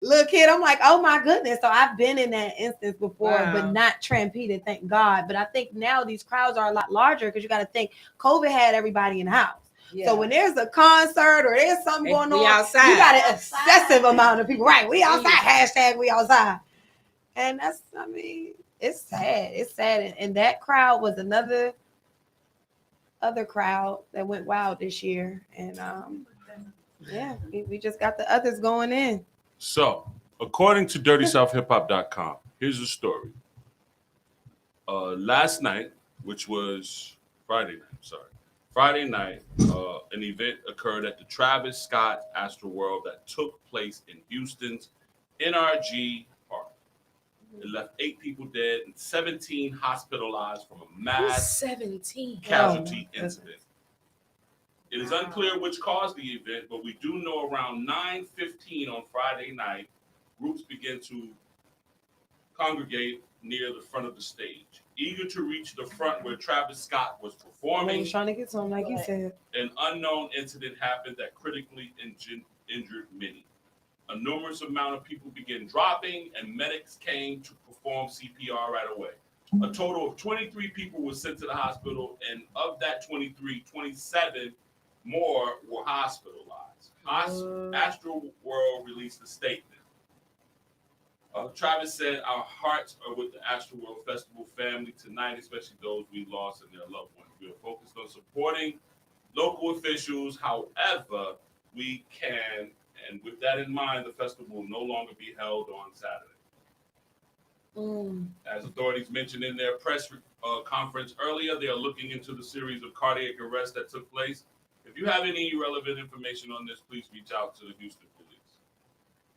little kid. I'm like, oh my goodness. So I've been in that instance before, but not trampeded, thank God. But I think now these crowds are a lot larger because you got to think COVID had everybody in the house. Yeah. So when there's a concert or there's something going on, outside. You got an excessive amount of people. Right. We outside. Hashtag we outside. And that's, I mean, it's sad. It's sad. And that crowd was another other crowd that went wild this year. And yeah, we just got the others going in. So, according to DirtySouthHipHop.com, here's the story. Last night, which was Friday night, an event occurred at the Travis Scott Astroworld that took place in Houston's NRG Park. It left 8 people dead and 17 hospitalized from a mass casualty incident. It is unclear which caused the event, but we do know around 9:15 on Friday night, groups began to congregate near the front of the stage, eager to reach the front where Travis Scott was performing. Trying to get something, like you said. An unknown incident happened that critically injured many. A numerous amount of people began dropping, and medics came to perform CPR right away. A total of 23 people were sent to the hospital, and of that 23, 27 more were hospitalized. Astro World released a statement. Travis said, "Our hearts are with the Astro World Festival family tonight, especially those we lost and their loved ones. We are focused on supporting local officials however we can, and with that in mind, the festival will no longer be held on Saturday." As authorities mentioned in their press conference earlier, they are looking into the series of cardiac arrests that took place. If you have any relevant information on this, please reach out to the Houston police.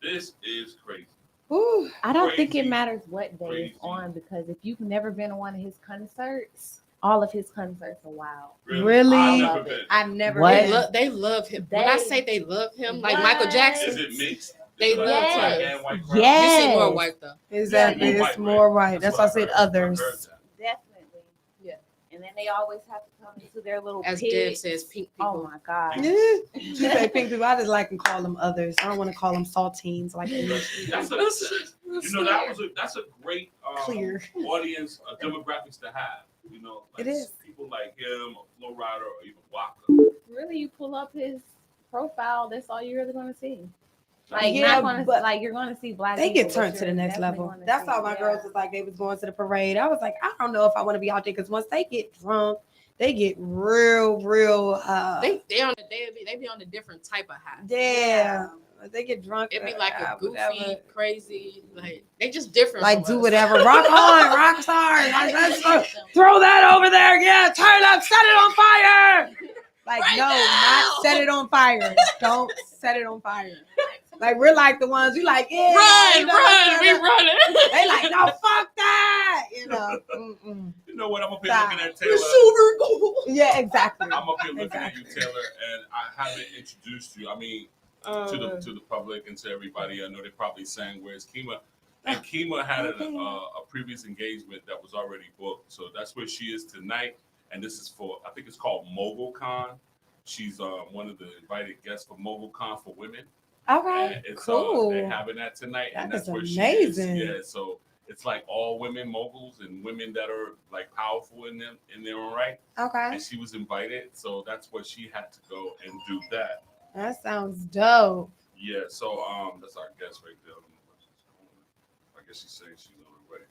This is crazy. Ooh, I don't think it matters what day it's on, because if you've never been to one of his concerts, all of his concerts are wild. Really? I've never been. They love him. When I say they love him, like Michael Jackson. Is it mixed? They love him. Black and white crowd? Yes. You see more white though. Exactly. It's more white. That's why I said others. Definitely. Yeah. And then they always have to come into their little As pig. Deb says, pink people. Oh my God. She say pink people. I just like to call them others. I don't want to call them saltines. Like that's a great clear audience demographics to have. You know, like it is people like him, or Flo Rida, or even Waka. Really, you pull up his profile, that's all you're really going to see. Like, yeah, but like you're going to see black. They people, get turned to the next level. That's how my girls was like. They was going to the parade. I was like, I don't know if I want to be out there, because once they get drunk, they get real. They be on a different type of high. Yeah. They get drunk. It'd be like a goofy, crazy, like they just different. Like do whatever. Rock on, rock hard. Like, let's throw that over there. Yeah, turn up, set it on fire. Like right not set it on fire. Don't set it on fire. Like we're like the ones you like. Yeah, run, we running. They like no, fuck that. You know. You know what? I'm up here looking at Taylor. Yeah, exactly. I'm up here looking at you, Taylor, and I haven't introduced you. I mean. To the public and to everybody. I know they probably sang "Where's Kima," and Kima had a previous engagement that was already booked, so that's where she is tonight. And this is for, I think it's called MogulCon. She's one of the invited guests for MogulCon for women. All right, cool. They're having that tonight, and that's where amazing. She is. Yeah, so it's like all women moguls and women that are like powerful in their own right. Okay. And she was invited, so that's where she had to go and do that. That sounds dope. Yeah, so that's our guest right there. I guess she's saying she's on her way.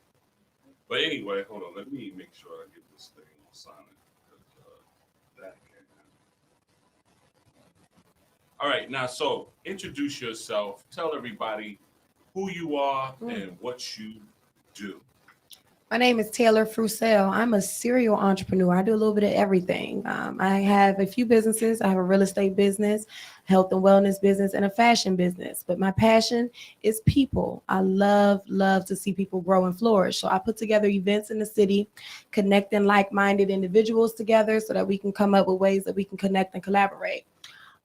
But anyway, hold on. Let me make sure I get this thing on silent. That can't happen. All right, now, so introduce yourself. Tell everybody who you are and what you do. My name is Taylor Frucell. I'm a serial entrepreneur. I do a little bit of everything. I have a few businesses. I have a real estate business, health and wellness business, and a fashion business. But my passion is people. I love to see people grow and flourish. So I put together events in the city, connecting like-minded individuals together so that we can come up with ways that we can connect and collaborate.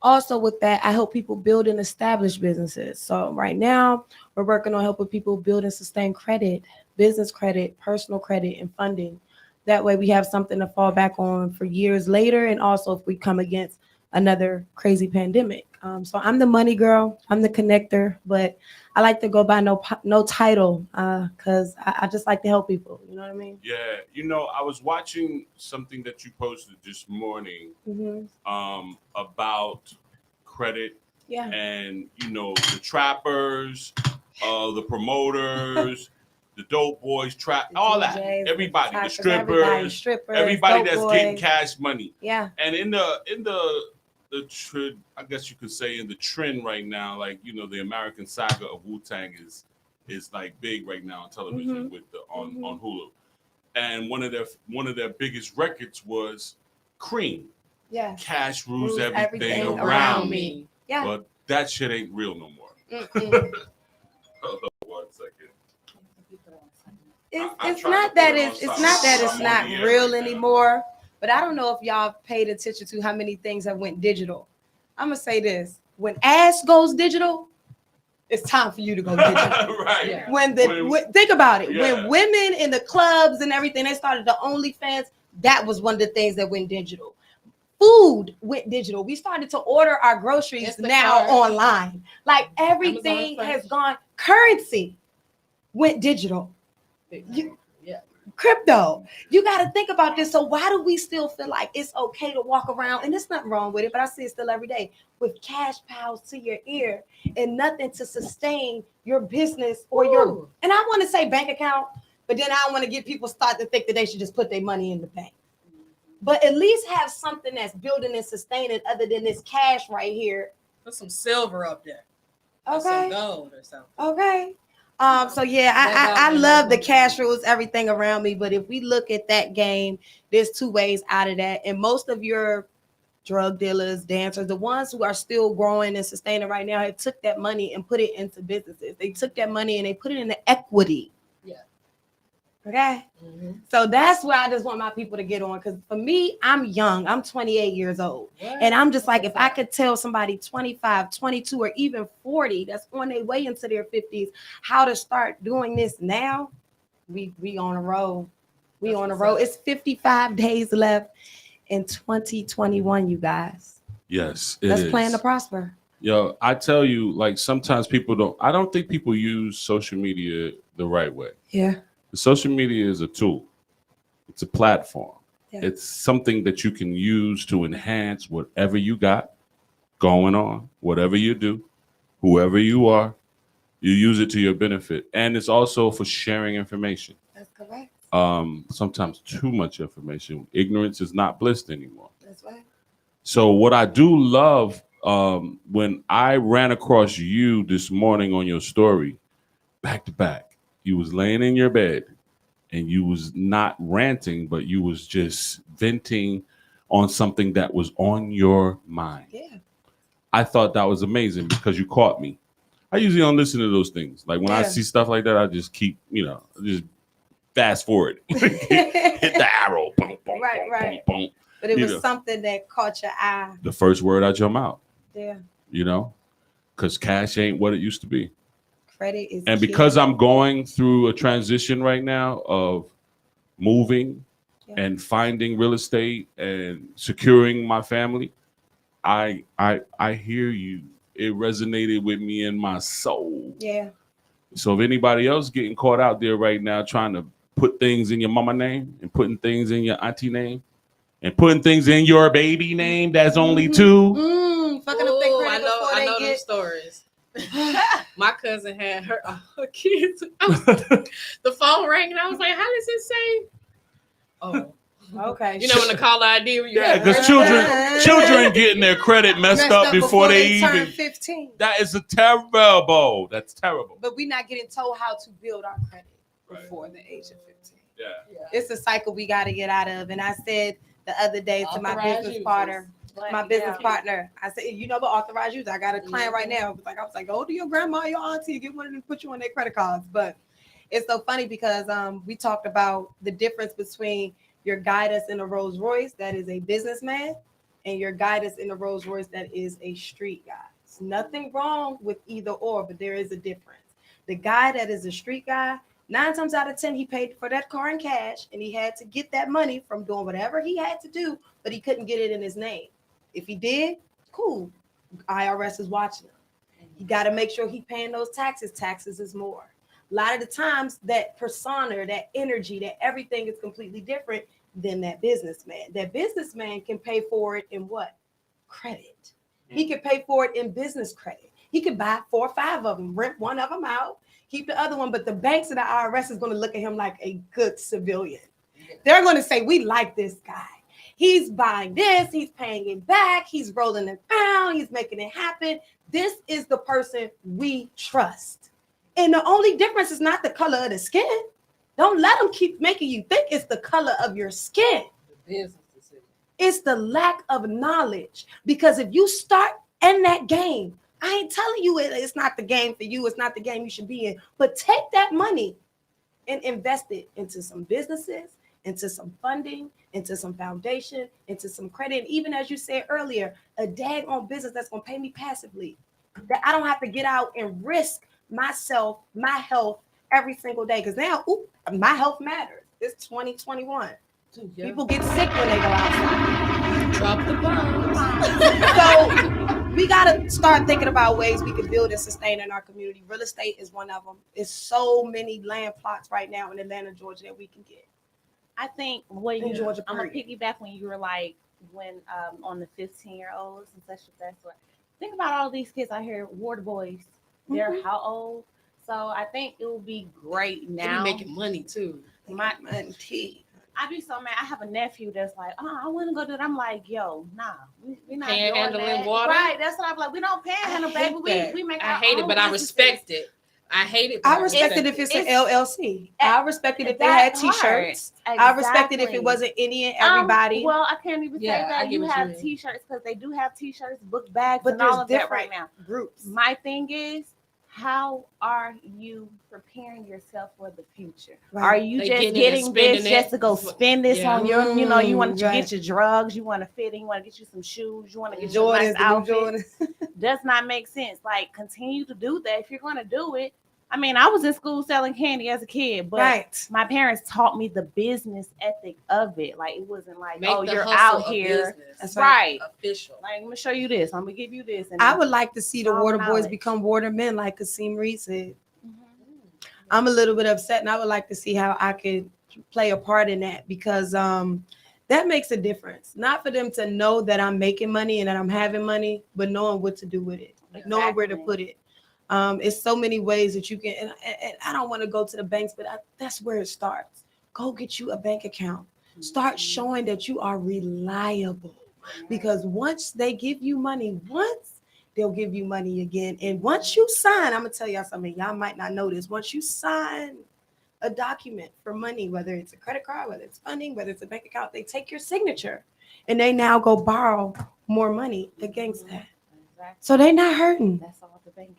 Also with that, I help people build and establish businesses. So right now, we're working on helping people build and sustain credit, business credit, personal credit, and funding. That way we have something to fall back on for years later, and also if we come against another crazy pandemic. So I'm the money girl, I'm the connector, but I like to go by no title because I just like to help people. You know what I mean? Yeah, you know, I was watching something that you posted this morning about credit Yeah. and, you know, the trappers, the promoters, the dope boys, all that. DJs, Everybody, the strippers, everybody dope that's boys. getting cash money. Yeah. And in the trend, I guess you could say in the trend right now, like, you know, the American saga of Wu-Tang is like big right now on television with the on Hulu. And one of their biggest records was Cream. Yeah. Cash rules everything around me. Yeah. But that shit ain't real no more. Hold on 1 second. It's not that it's not real anymore. But I don't know if y'all paid attention to how many things have went digital. I'm gonna say this: when ass goes digital, it's time for you to go digital. Right. Yeah. Think about it. Yeah. When women in the clubs and everything, they started the OnlyFans. That was one of the things that went digital. Food went digital. We started to order our groceries now online. Like everything has gone. Currency went digital. Crypto. You got to think about this. So why do we still feel like it's okay to walk around, and there's nothing wrong with it, but I see it still every day, with cash piles to your ear and nothing to sustain your business or your, and I want to say bank account, but then I want to get people start to think that they should just put their money in the bank. But at least have something that's building and sustaining other than this cash right here. Put some silver up there. Okay. Some gold or something. Okay. So yeah, I love the cash rules, everything around me. But if we look at that game, there's two ways out of that. And most of your drug dealers, dancers, the ones who are still growing and sustaining right now, have took that money and put it into businesses. They took that money and they put it into equity. Yeah. Okay. So that's where I just want my people to get on. Because for me, I'm young. I'm 28 years old. What? And I'm just like, if I could tell somebody 25, 22, or even 40 that's on their way into their 50s how to start doing this now, we on a roll. We on a roll. It's 55 days left in 2021, you guys. Yes, let's plan to prosper. Yo, I tell you, like sometimes I don't think people use social media the right way. Yeah. Social media is a tool. It's a platform. Yeah. It's something that you can use to enhance whatever you got going on, whatever you do, whoever you are, you use it to your benefit. And it's also for sharing information. That's correct. Sometimes too much information. Ignorance is not bliss anymore. That's right. So what I do love, when I ran across you this morning on your story, back to back, you was laying in your bed and you was not ranting, but you was just venting on something that was on your mind. Yeah. I thought that was amazing because you caught me. I usually don't listen to those things. Like when I see stuff like that, I just keep, just fast forward. Hit the arrow. Boom, boom, right, boom, right. Boom, boom. But it was something that caught your eye. The first word out your mouth. Yeah. Because cash ain't what it used to be. Credit is and key. Because I'm going through a transition right now of moving and finding real estate and securing my family, I hear you. It resonated with me in my soul. Yeah. So if anybody else getting caught out there right now trying to put things in your mama name and putting things in your auntie name and putting things in your baby name that's only two. Fucking up their credit I know them stories. My cousin had her kids. The phone rang and I was like, how does it say? Oh. Okay. You know when the caller ID when you because children getting their credit messed up before they turn even 15. That is terrible. That's terrible. But we're not getting told how to build our credit before the age of 15. Yeah. It's a cycle we got to get out of. And I said the other day to my business partner, I said, you know what, authorized users. I got a client right now. I was like, go to your grandma, your auntie, get one of them, put you on their credit cards. But it's so funny because we talked about the difference between your guy that's in a Rolls Royce that is a businessman and your guy that's in a Rolls Royce that is a street guy. There's nothing wrong with either or, but there is a difference. The guy that is a street guy, 9 times out of 10, he paid for that car in cash and he had to get that money from doing whatever he had to do, but he couldn't get it in his name. If he did, cool. IRS is watching him. You got to make sure he's paying those taxes. Taxes is more. A lot of the times that persona, that energy, that everything is completely different than that businessman. That businessman can pay for it in what? Credit. He can pay for it in business credit. He could buy 4 or 5 of them, rent one of them out, keep the other one. But the banks and the IRS is going to look at him like a good civilian. They're going to say, we like this guy. He's buying this. He's paying it back. He's rolling it down. He's making it happen. This is the person we trust. And the only difference is not the color of the skin. Don't let them keep making you think it's the color of your skin. It's the lack of knowledge. Because if you start in that game, I ain't telling you it's not the game for you. It's not the game you should be in. But take that money and invest it into some businesses, into some funding, into some foundation, into some credit. And even as you said earlier, a daggone business that's going to pay me passively. That I don't have to get out and risk myself, my health every single day. Because now, my health matters. It's 2021. People get sick when they go outside. Drop the bomb. So we got to start thinking about ways we can build and sustain in our community. Real estate is one of them. There's so many land plots right now in Atlanta, Georgia that we can get. I think what In you, Georgia, I'm gonna period. piggyback when you were like, when on the 15-year-olds and such and that sort. Think about all these kids out here, water boys. They're how old? So I think it will be great now. They be making money too. I'd be so mad. I have a nephew that's like, I want to go do that. I'm like, yo, nah, we're not doing Panhandling that. water? Right, that's what I'm like. We don't panhandle, baby. We make I our hate it, own but I businesses. respect it. I hate it. I respect it if it's an LLC. I respect it if they had T-shirts. I respect it if it wasn't any and everybody. Well, I can't even say I that. get You what you have mean. T-shirts because they do have T-shirts, book bags, But and all there's of that different right now. groups. My thing is, how are you preparing yourself for the future? Right. Are you They just getting it and getting this spending just it. to go spend this Yeah. on your, you want to Right. get your drugs, you want to fit in, you want to get you some shoes, you want to get you a Jordans, nice the new outfit. Jordans. Does not make sense. Like, continue to do that if you're going to do it. I mean, I was in school selling candy as a kid, but Right. my parents taught me the business ethic of it. Like, it wasn't like, Make the you're hustle out a here. business. That's Right. Official. Like, I'm going to show you this. I'm going to give you this. And I would like to see the Solid water boys knowledge. become water men, like Kasim Reed said. Mhm. I'm a little bit upset, and I would like to see how I could play a part in that, because that makes a difference. Not for them to know that I'm making money and that I'm having money, but knowing what to do with it, knowing where to Exactly. put it. It's so many ways that you can, and I don't want to go to the banks, but that's where it starts. Go get you a bank account. Start showing that you are reliable, because once they give you money once, they'll give you money again. And once you sign, I'm gonna tell y'all something, y'all might not know this. Once you sign a document for money, whether it's a credit card, whether it's funding, whether it's a bank account, they take your signature and they now go borrow more money against that. Exactly. So they not hurting. That's all the bank is.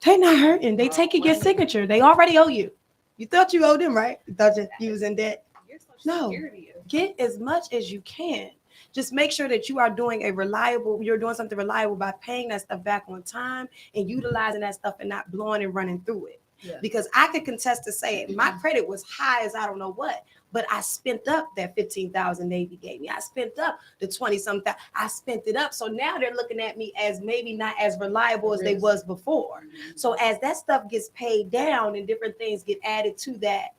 They not hurting. They taking your signature. They already owe you. You thought you owed them, right? You thought you was in debt. Your Social No. Security is- Get as much as you can. Just make sure that you are doing you're doing something reliable by paying that stuff back on time and utilizing that stuff and not blowing and running through it. Yeah. Because I could contest to say my credit was high as I don't know what, but I spent up that 15,000 Navy gave me. I spent up the 20-something. I spent it up. So now they're looking at me as maybe not as reliable as they was before. So as that stuff gets paid down and different things get added to that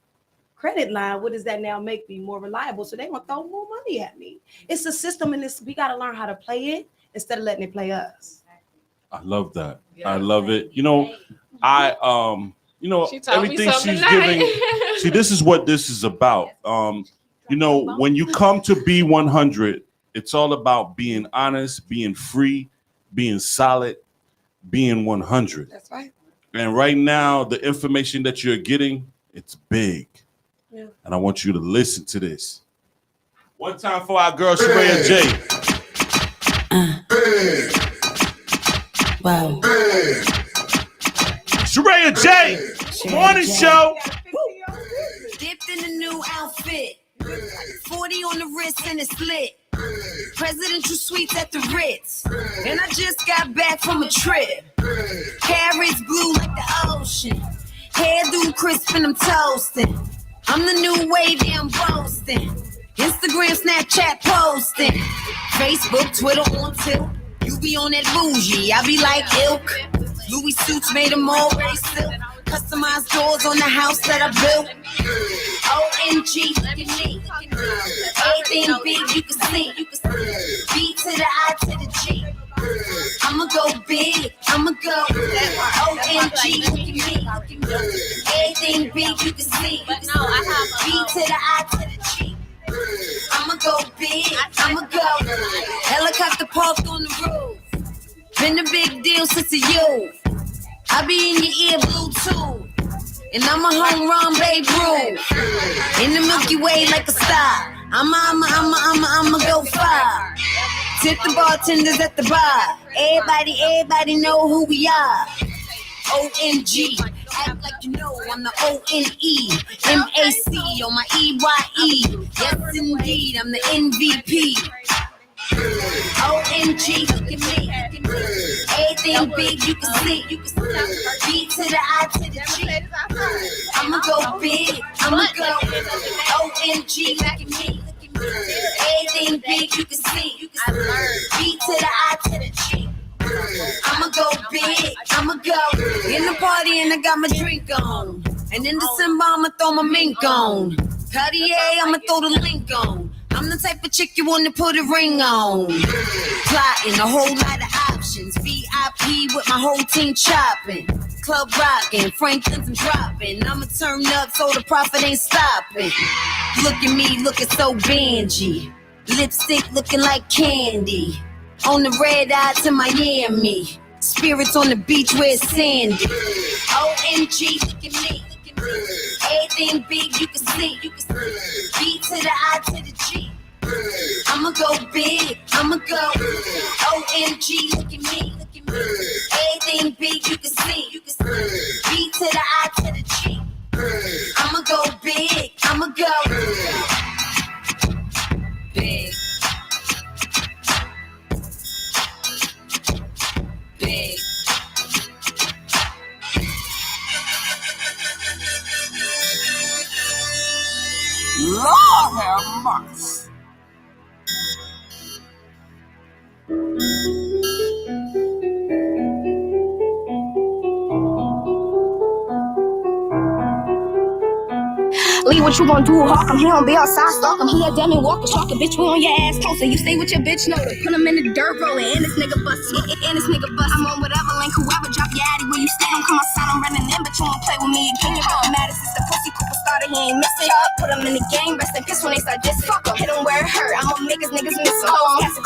credit line, what does that now make me? More reliable? So they want to throw more money at me. It's a system, and we got to learn how to play it instead of letting it play us. I love that. Yeah. I love it. You know, I She taught me everything something she's tonight. giving. See, this is what this is about. You know, when you come to B100, it's all about being honest, being free, being solid, being 100. That's right. And right now, the information that you're getting, it's big. Yeah. And I want you to listen to this. One time for our girl, Sharaya J. Wow. Sharaya J. Morning show. Dipped in a new outfit. 40 on the wrist and it's lit. Presidential suites at the Ritz. And I just got back from a trip. Carrots blue like the ocean. Hairdo crisp and I'm toasting. I'm the new wave, I'm boasting. Instagram, Snapchat posting. Facebook, Twitter on tilt. You be on that bougie, I be like ilk. Louis suits made them already silk. Customized doors on the house that I built. OMG, look at me. Everything big you can see. B to the I to the G. I'ma go big, I'ma go. OMG, look at me. Everything big you can see. B to the I to the G. I'ma go big, I'ma go. Helicopter parked on the roof. Been a big deal since a youth. I be in your ear Bluetooth. And I'm a home run Babe Ruth. In the Milky Way like a star. I'ma go far. Tip the bartenders at the bar. Everybody know who we are. OMG, act like you know I'm the ONE-MAC on my EYE. Yes indeed, I'm the MVP. OMG, look at me. Everything big you can see. B to the I to the G. I'ma go big, I'ma go. OMG, look at me. Everything big you can see. B to the I to the G. I'ma go big, I'ma go. In the party and I got my drink on. And in December I'ma throw my mink on. Cartier, I'ma throw the link on. I'm the type of chick you wanna put a ring on. Plotting a whole lot of options. VIP with my whole team chopping. Club rocking, Franklin's I'm dropping. I'ma turn up so the profit ain't stopping. Look at me looking so bangy. Lipstick looking like candy. On the red eye to Miami. Spirits on the beach where it's sandy. OMG, look at me. Everything big you can see. B to the I to the G. I'ma go big, I'ma go. OMG, look at me. Everything big you can see. B to the I to the G. I'ma go big, I'ma go. Big. Big. Lord have mercy. Lee, what you gonna do? Hawk him, he don't be outside, stalk him. He a damn and walk a stalk a bitch, we on your ass closer. You stay with your bitch, no. Put him in the dirt rolling, and this nigga bust. And this nigga bust. I'm on whatever link, whoever drop your addy where you stay. Don't come outside, I'm running in, but you won't play with me again. You're mad since the pussy Cooper started, he ain't missing. Put him in the game, rest in peace when they start dissing. Fuck him, hit him where it hurt. I'ma make his niggas miss him.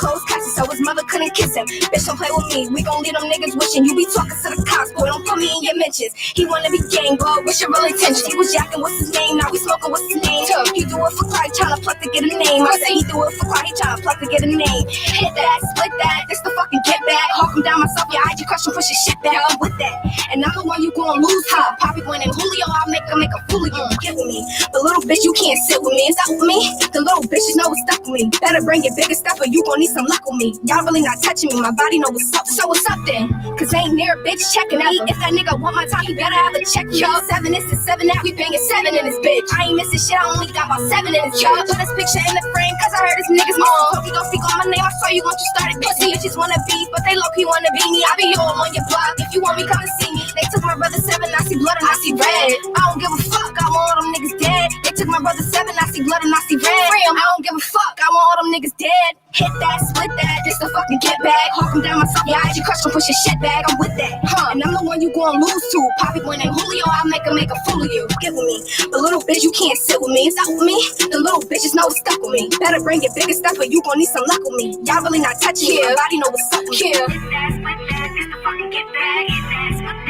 Close, so his mother couldn't kiss him. Bitch, don't play with me, we gon' leave them niggas wishing. You be talking to the cops, boy, don't put me in your mentions. He wanna be gang, boy, what's your real intention? He was jacking, what's his name? Now we smoking, what's his name? He do it for cry, tryna pluck to get a name. I say he do it for cry, he tryna pluck to get a name. Hit that, split that, this the fucking get back. Hawk him down myself, your IG crush him, push your shit back. I'm with that, and I'm the one you gon' lose to. Poppy winning Julio, I'll make a fool of you. Get with me, the little bitch you can't sit with me. Is that with me? The little bitches know what's stuck with me. Better bring your bigger stuff or you gon' need some luck with me. Y'all really not touching me, my body know what's up. So what's up then? Cause ain't near a bitch checking me. If that nigga want my time, he better have a check. Yo, 7 is to 7 out, we banging 7 in this bitch. I ain't missing shit, I only got about 7 in this job. Put this picture in the frame, cause I heard this niggas missing. He gon' speak on my name, I saw you once you started pussy. Bitches wanna beef, but they low-key wanna be me. I be all on your block, if you want me, come and see me. They took my brother 7, I see blood and I see red. I don't give a fuck, I want all them niggas dead. They took my brother 7, I see blood and I see red. I don't give a fuck, I want all them niggas dead. Hit that, split that, just a fucking get back. Hawk him down myself, yeah, I IG crush him, push your shit back. I'm with that, and I'm the one you gon' lose to. Poppy winning Julio, I'll make a fool of you. Get with me, the little bitch you can't sit with me. Is that with me? The little bitches know it's stuck with me. Better bring your bigger stuff or you gon' need some luck with me. Y'all really not touching me, my body know what's up with me.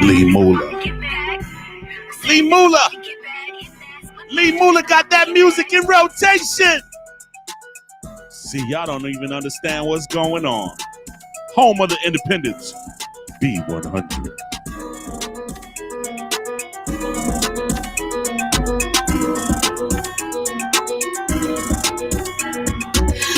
Lee Moolah. Lee Moolah. Lee Moolah got that music in rotation. See, y'all don't even understand what's going on. Home of the Independents, B100.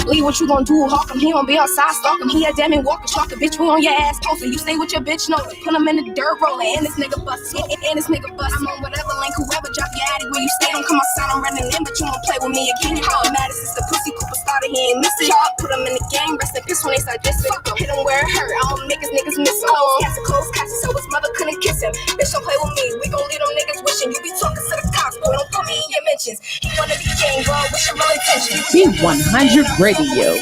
Lee, what you gon' do? Hawk him, he don't be outside, stalk him. He a damn and walk a stalk a bitch, we on your ass closer. You stay with your bitch, no. Put him in the dirt rolling, and this nigga bust. And this nigga bust. I'm on whatever link, whoever drop your addy where you stay. Don't come outside, I'm running in, but you won't play with me again. You're mad since the pussy Cooper started, but he ain't missing. Y'all put him in the game, rest in peace when they start dissing. Hit him where it hurt, I don't make his niggas miss him. Close catches, so his mother couldn't kiss him. Bitch, don't play with me, we gon' leave them niggas wishing. You be talking to the cops, boy, don't put me in your mentions. He wanna be gang, bro, what's your real intention? B100 Radio.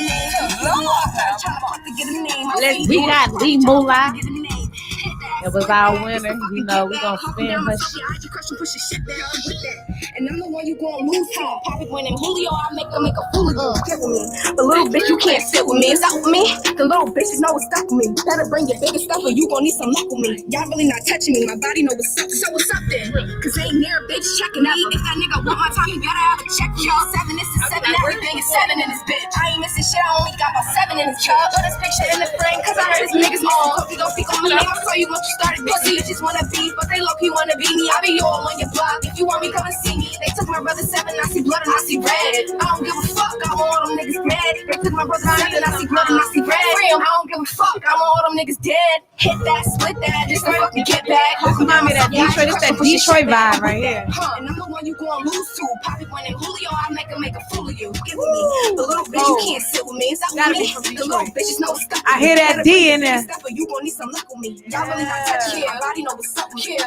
We got Lee Moolah. It was our winner. You know, we gonna spin her shit. And I'm the one you gonna lose to. Poppy when in Julio, I make a fool of you. Get with me. But little bitch, you can't sit with me. It's out with me. The little bitches know what's stuck with me. Better bring your biggest stuff or you gon' need some luck with me. Y'all really not touching me. My body know what's up. So what's up then? Cause ain't near a bitch checking me. If that nigga want my time, you better have a check. Y'all 7, this is 7. Everything is 7 in this bitch. I ain't missing shit. I only got about 7 in this job. Put this picture in the frame. Cause I heard this niggas all. Hope you don't speak on my name. I saw you once you started. Pussy bitches wanna be, but they low-key wanna be me. I be all on your block. If you want me, come and see me. They took my brother 7, I see blood and I see red. I don't give a fuck, I want all them niggas dead. They took my brother 7, I see blood and I see red. I don't give a fuck, I want all them niggas dead. Hit that, split that, just to fucking get back. Remind me of that Detroit, it's that Detroit vibe right here. And I'm the one you gonna lose to. Poppy when in Julio, I make a fool of you. Get with me. The little bitch, you can't sit with me. It's out with me. The little bitches know what's up. I hear that D in there. You gonna need some luck with me. Y'all really not touching me. My body know what's up with me.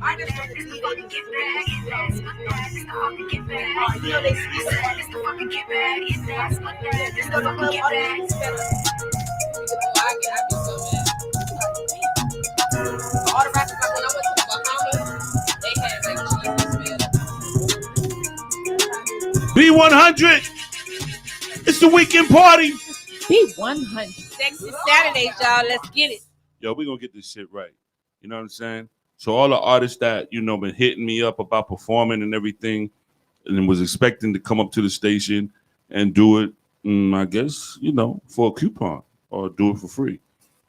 I just want this to fucking get back. This to fucking get back. You know they say this to fucking get back. This to fucking get back. All the rappers, like when I went to Bahamas, they had B100. It's the weekend party. B100. Sexy Saturdays, y'all. Let's get it. Yo, we gonna get this shit right. You know what I'm saying? So all the artists that, you know, been hitting me up about performing and everything and was expecting to come up to the station and do it, I guess, you know, for a coupon or do it for free.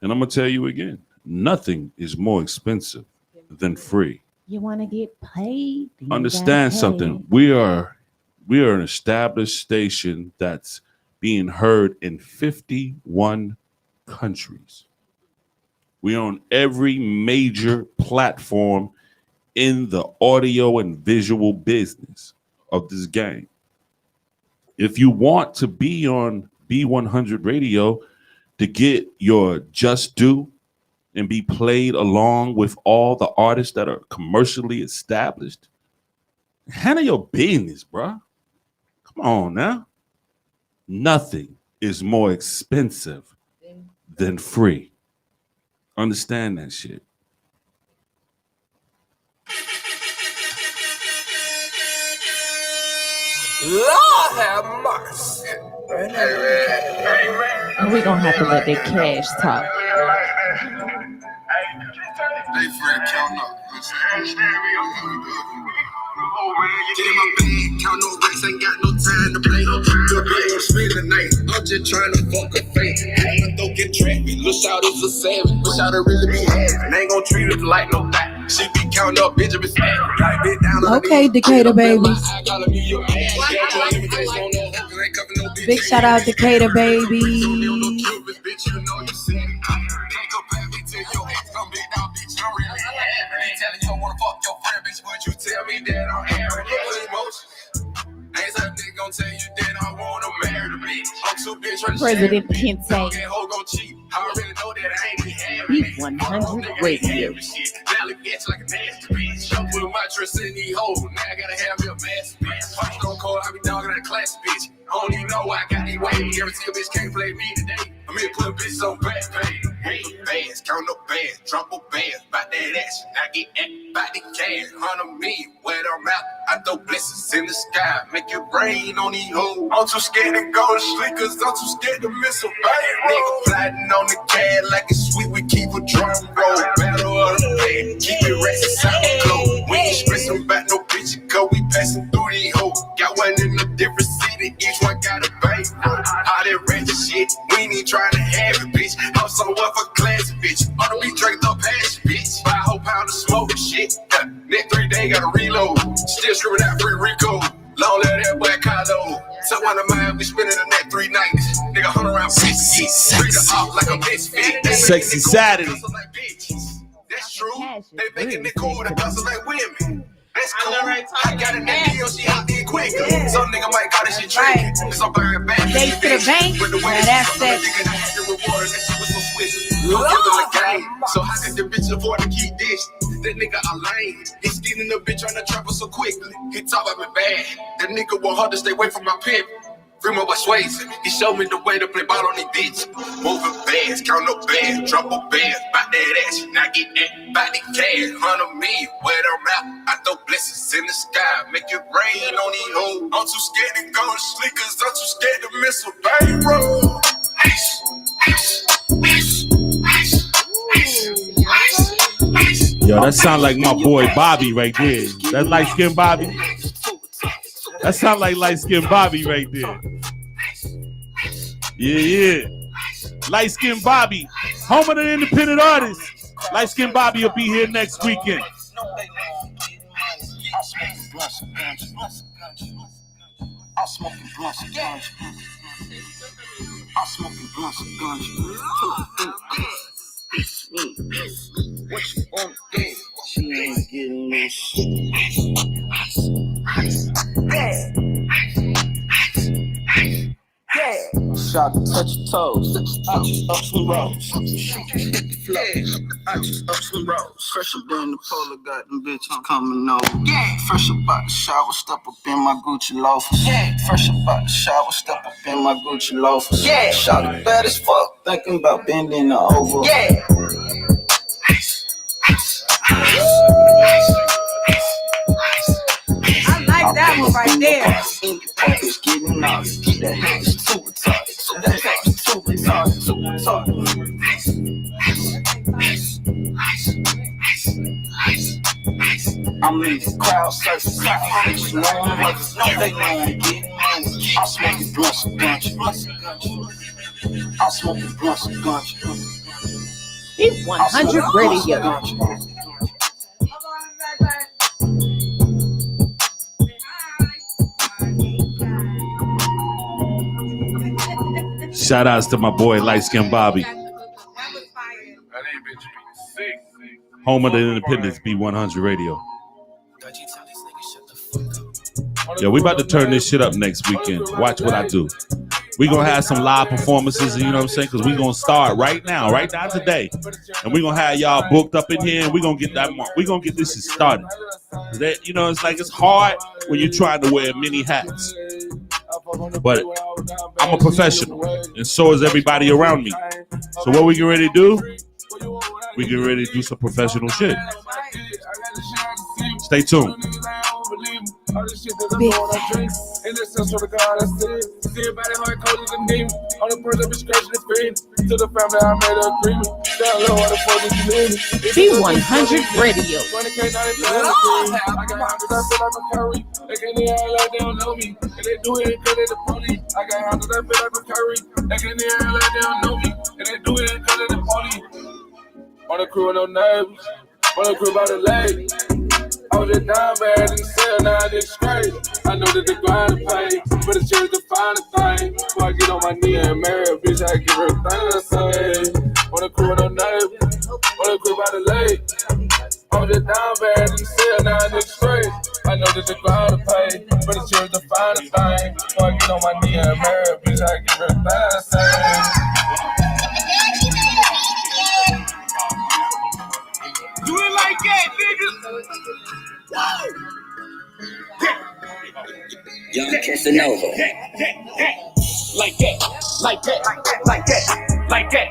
And I'm going to tell you again, nothing is more expensive than free. You want to get paid? Understand something. We are an established station that's being heard in 51 countries. We're on every major platform in the audio and visual business of this game. If you want to be on B100 Radio to get your just due and be played along with all the artists that are commercially established, handle your business, bro. Come on now. Nothing is more expensive than free. Understand that shit. Lord have mercy. We're going to have to let that cash talk. Hey, Fred, count up. Get in my bag, count no racks, ain't got no time to play. Good bitch, I'm spend the night. I'm just trying to fuck a face. Ain't don't get traffic. Look out, it's a savage. Look out, it really be having. Ain't gon' treat it like no back. She be counting up, bitch, if it's bad. Got it down. Okay, Decatur babies. Big shout out Decatur baby. Telling you I wanna fuck your friend, bitch, but you tell me that I'm arrogant. Ain't that nigga gon' tell you that I wanna marry the bitch. I'm too bitch trying to President Pence. I already know that I ain't be having B100 Radio. Now it gets like a nasty bitch. I'm putting my trust in these hoes. Now I gotta have me a master bitch. Punch don't call, I be dogging that class bitch. I don't even know why I got these waves. Every single bitch can't play me today. I'm here putting bitches on back pay. Hey, bands, count no bands, drop no bands. Bout that action, I get at, bout the cash. 100 million, where I'm out. I throw blessings in the sky, make it rain on these hoes. I'm too scared to go to sleep, cause I'm too scared to miss a bang. Nigga plotting on the cad like it's sweet, we keep a drum roll. Battle of the band, keep it racing, sound cold. We ain't stressing about no bitch, cause we passing through these hoes. Got one in a different city, each one got a bang. All that ratchet shit, we ain't even trying to have it, bitch. I'm so up for classy, bitch. Ought to be drank up passion, bitch. Buy a whole pound of smoke and shit. Next 3 days, gotta reload. Still screaming out free Rico. Long live that boy Carlo. Someone of mine, we spending the next 3 nights. Nigga, 100 round Sexy, Bring the off like a misfit. Sexy Saturday. That's true. They making it cool to hustle like women. That's I cool. know, right? I got a nigga, she out there quick. Some nigga might call this shit tricky. Cause I'm buying back. Days to the bank. Now that's that. So how could the bitch afford to keep this? That nigga a lame. He's getting the bitch on the trapper so quickly. He talk about me bad. That nigga want her to stay away from my pimp. Remo by Swayze. He showed me the way to play ball on these bitches. Moving bands, count no bands, drop a bands. Bout that ass, now get that, bout the cash. 100 million, where I'm at. I throw blessings in the sky, make it rain on these hoes. I'm too scared to go to sleep, cause I'm too scared to miss a bankroll. Ice, ice, ice, ice, ice, ice. Yo, that sound like my boy Bobby right there. That light-skinned Bobby? That sound like light-skinned Bobby right there. Yeah. Light-skinned Bobby, home of the independent artists. Light-skinned Bobby will be here next weekend. I'm smoking blunts and guns. I'm smoking blunts and guns. What you want to do? She ain't getting no shit. Shot to touch your toes. I just up some rolls. I just up some rolls. Fresher than the polar, got them bitches coming over. Fresh about the shower, step up in my Gucci loafers. Fresh about the shower, step up in my Gucci loafers. Shot it bad as fuck, thinking about bending her over. I like that one right there. It's getting out. That head is too retarded. That head is too retarded. Too retarded. I'm in the crowd surfing. Bitches know they know I'm getting money. I'm smoking blunts and guns. I'm smoking blunts and guns. Hit 100 Radio. Shout outs to my boy Light Skin Bobby. Home of the Independence, B100 Radio. Yo, we about to turn this shit up next weekend. Watch what I do. We gonna have some live performances, you know what I'm saying? Because we gonna start right now today. And we gonna have y'all booked up in here and we gonna get this shit started. That, you know, it's like it's hard when you're trying to wear many hats. But I'm a professional, and so is everybody around me. So what we get ready to do? We get ready to do some professional shit. Stay tuned. Big facts. In the sense of the God I said, see everybody hard cold as a demon. On the person that be scratching the pain. To the family I made an agreement. Down low on the phone that you need. B100 Radio. When it came down to the I got hundreds, I feel like a curry. They can't act like they don't know me. And they do it because they the police. I got hundreds, I feel like a curry. They can't act like they don't know me. And they do it because they the police. On the crew with no nerves. On the crew by the leg. I was just down bad in the cell, now I did straight. I know that they grind to pay, but it's just to find a thing. Before I get on my knee and marry a bitch, I give her a thing to say. On the crew with no nerve, on the crew by the leg. I was just down bad in the cell, now I did straight. I know that they grind to pay, but it's just to find a thing. Before I get on my knee and marry a bitch, I give her a thing to say. Do it like that, nigga. Young Casanova. Like that, like that, like that, like that, like that,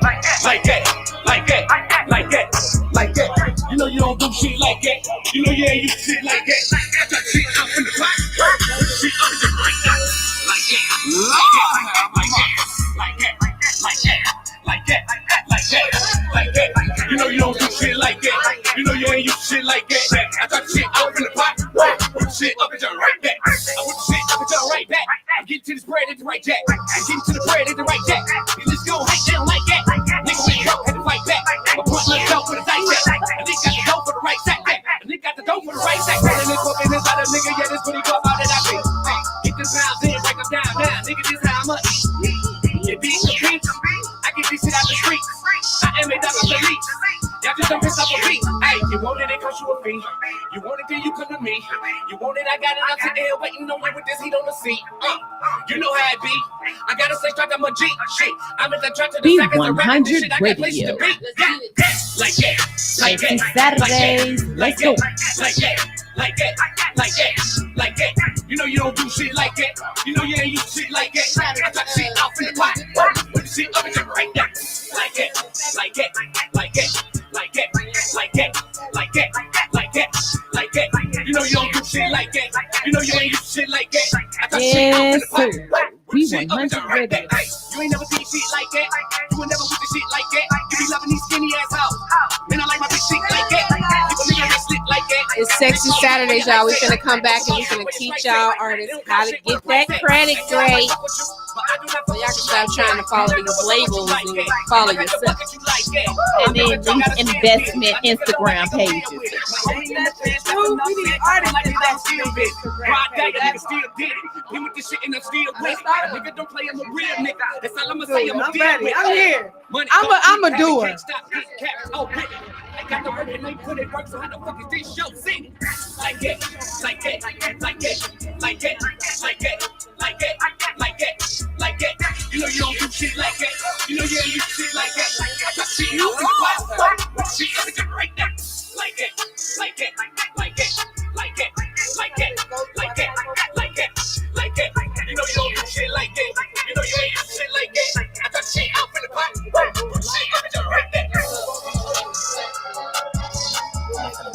like that, like that, like that. You know you don't do shit like that. You know you ain't use shit like that. I got shit up in the pot. Shit up in the right now. Like that, like that, like that, like that, like that, like that, like that. You know you don't do shit like that. You know you ain't use shit like that. I got shit up in the pot. Put shit up and down right back. I put shit up and down right back. I'm getting to this bread at the right jack. I'm getting to the bread at the right jack. And let's go hate down like that. Nigga went up, had to fight back. I put my dough for the dice jack. And they got the dough for the right sack. And they got the dough for the right sack. And this fucking inside a nigga, yeah, this what he call out that I be. Get the pounds in, break them down. Nigga, this how I'm up. You beat the beat. I get this shit out the streets. I am a double delete. Y'all just don't piss off a beat. Hey, you want it, cost you a fee. You want it, then you come to me. You want it, I got it. I'm sitting here waiting on you with this heat on the seat. You know how it be. I gotta say, strike up my G. Shit, I'm at the track to the seconds. B100 Radio. Like that, like that, Saturdays. Let's go. like that, like that, like that, like that. You know you don't do shit like that. You know you ain't use shit like that. I got shit off in the pot. When you see up and right there. Like that, like that, like that, like that, like that, like that, like that, like that. You know you don't do shit like that. You know you ain't use shit like that. I got shit off in the pot. B100 Radio. You ain't never seen shit like that. You ain't never with the shit like that. You be loving these skinny ass hoes. Man, I like my big shit like that. People nigga that slick like that. It's Sexy Saturdays, y'all. We're gonna come back and we're gonna teach y'all artists how to get that credit great. So y'all can stop trying to follow these labels and follow yourself. And then these investment Instagram pages. Nigga don't play, I'm a real nigga. That's all I'ma say. I'm ready. I'm here. I'm a doer. I got the work and they put it work, so how the fuck is this show sing? Like that, like that, like that, like that, like that, like that, like that, like that. You know you don't do shit like that. You know you ain't use shit like that. I got shit off in the pot. Shit everything right there. Like that, like that, like that, like that, like that, like that, like that, like that. You know you don't do shit like that. You know you ain't use shit like that. I got shit off in the pot. Shit everything right there.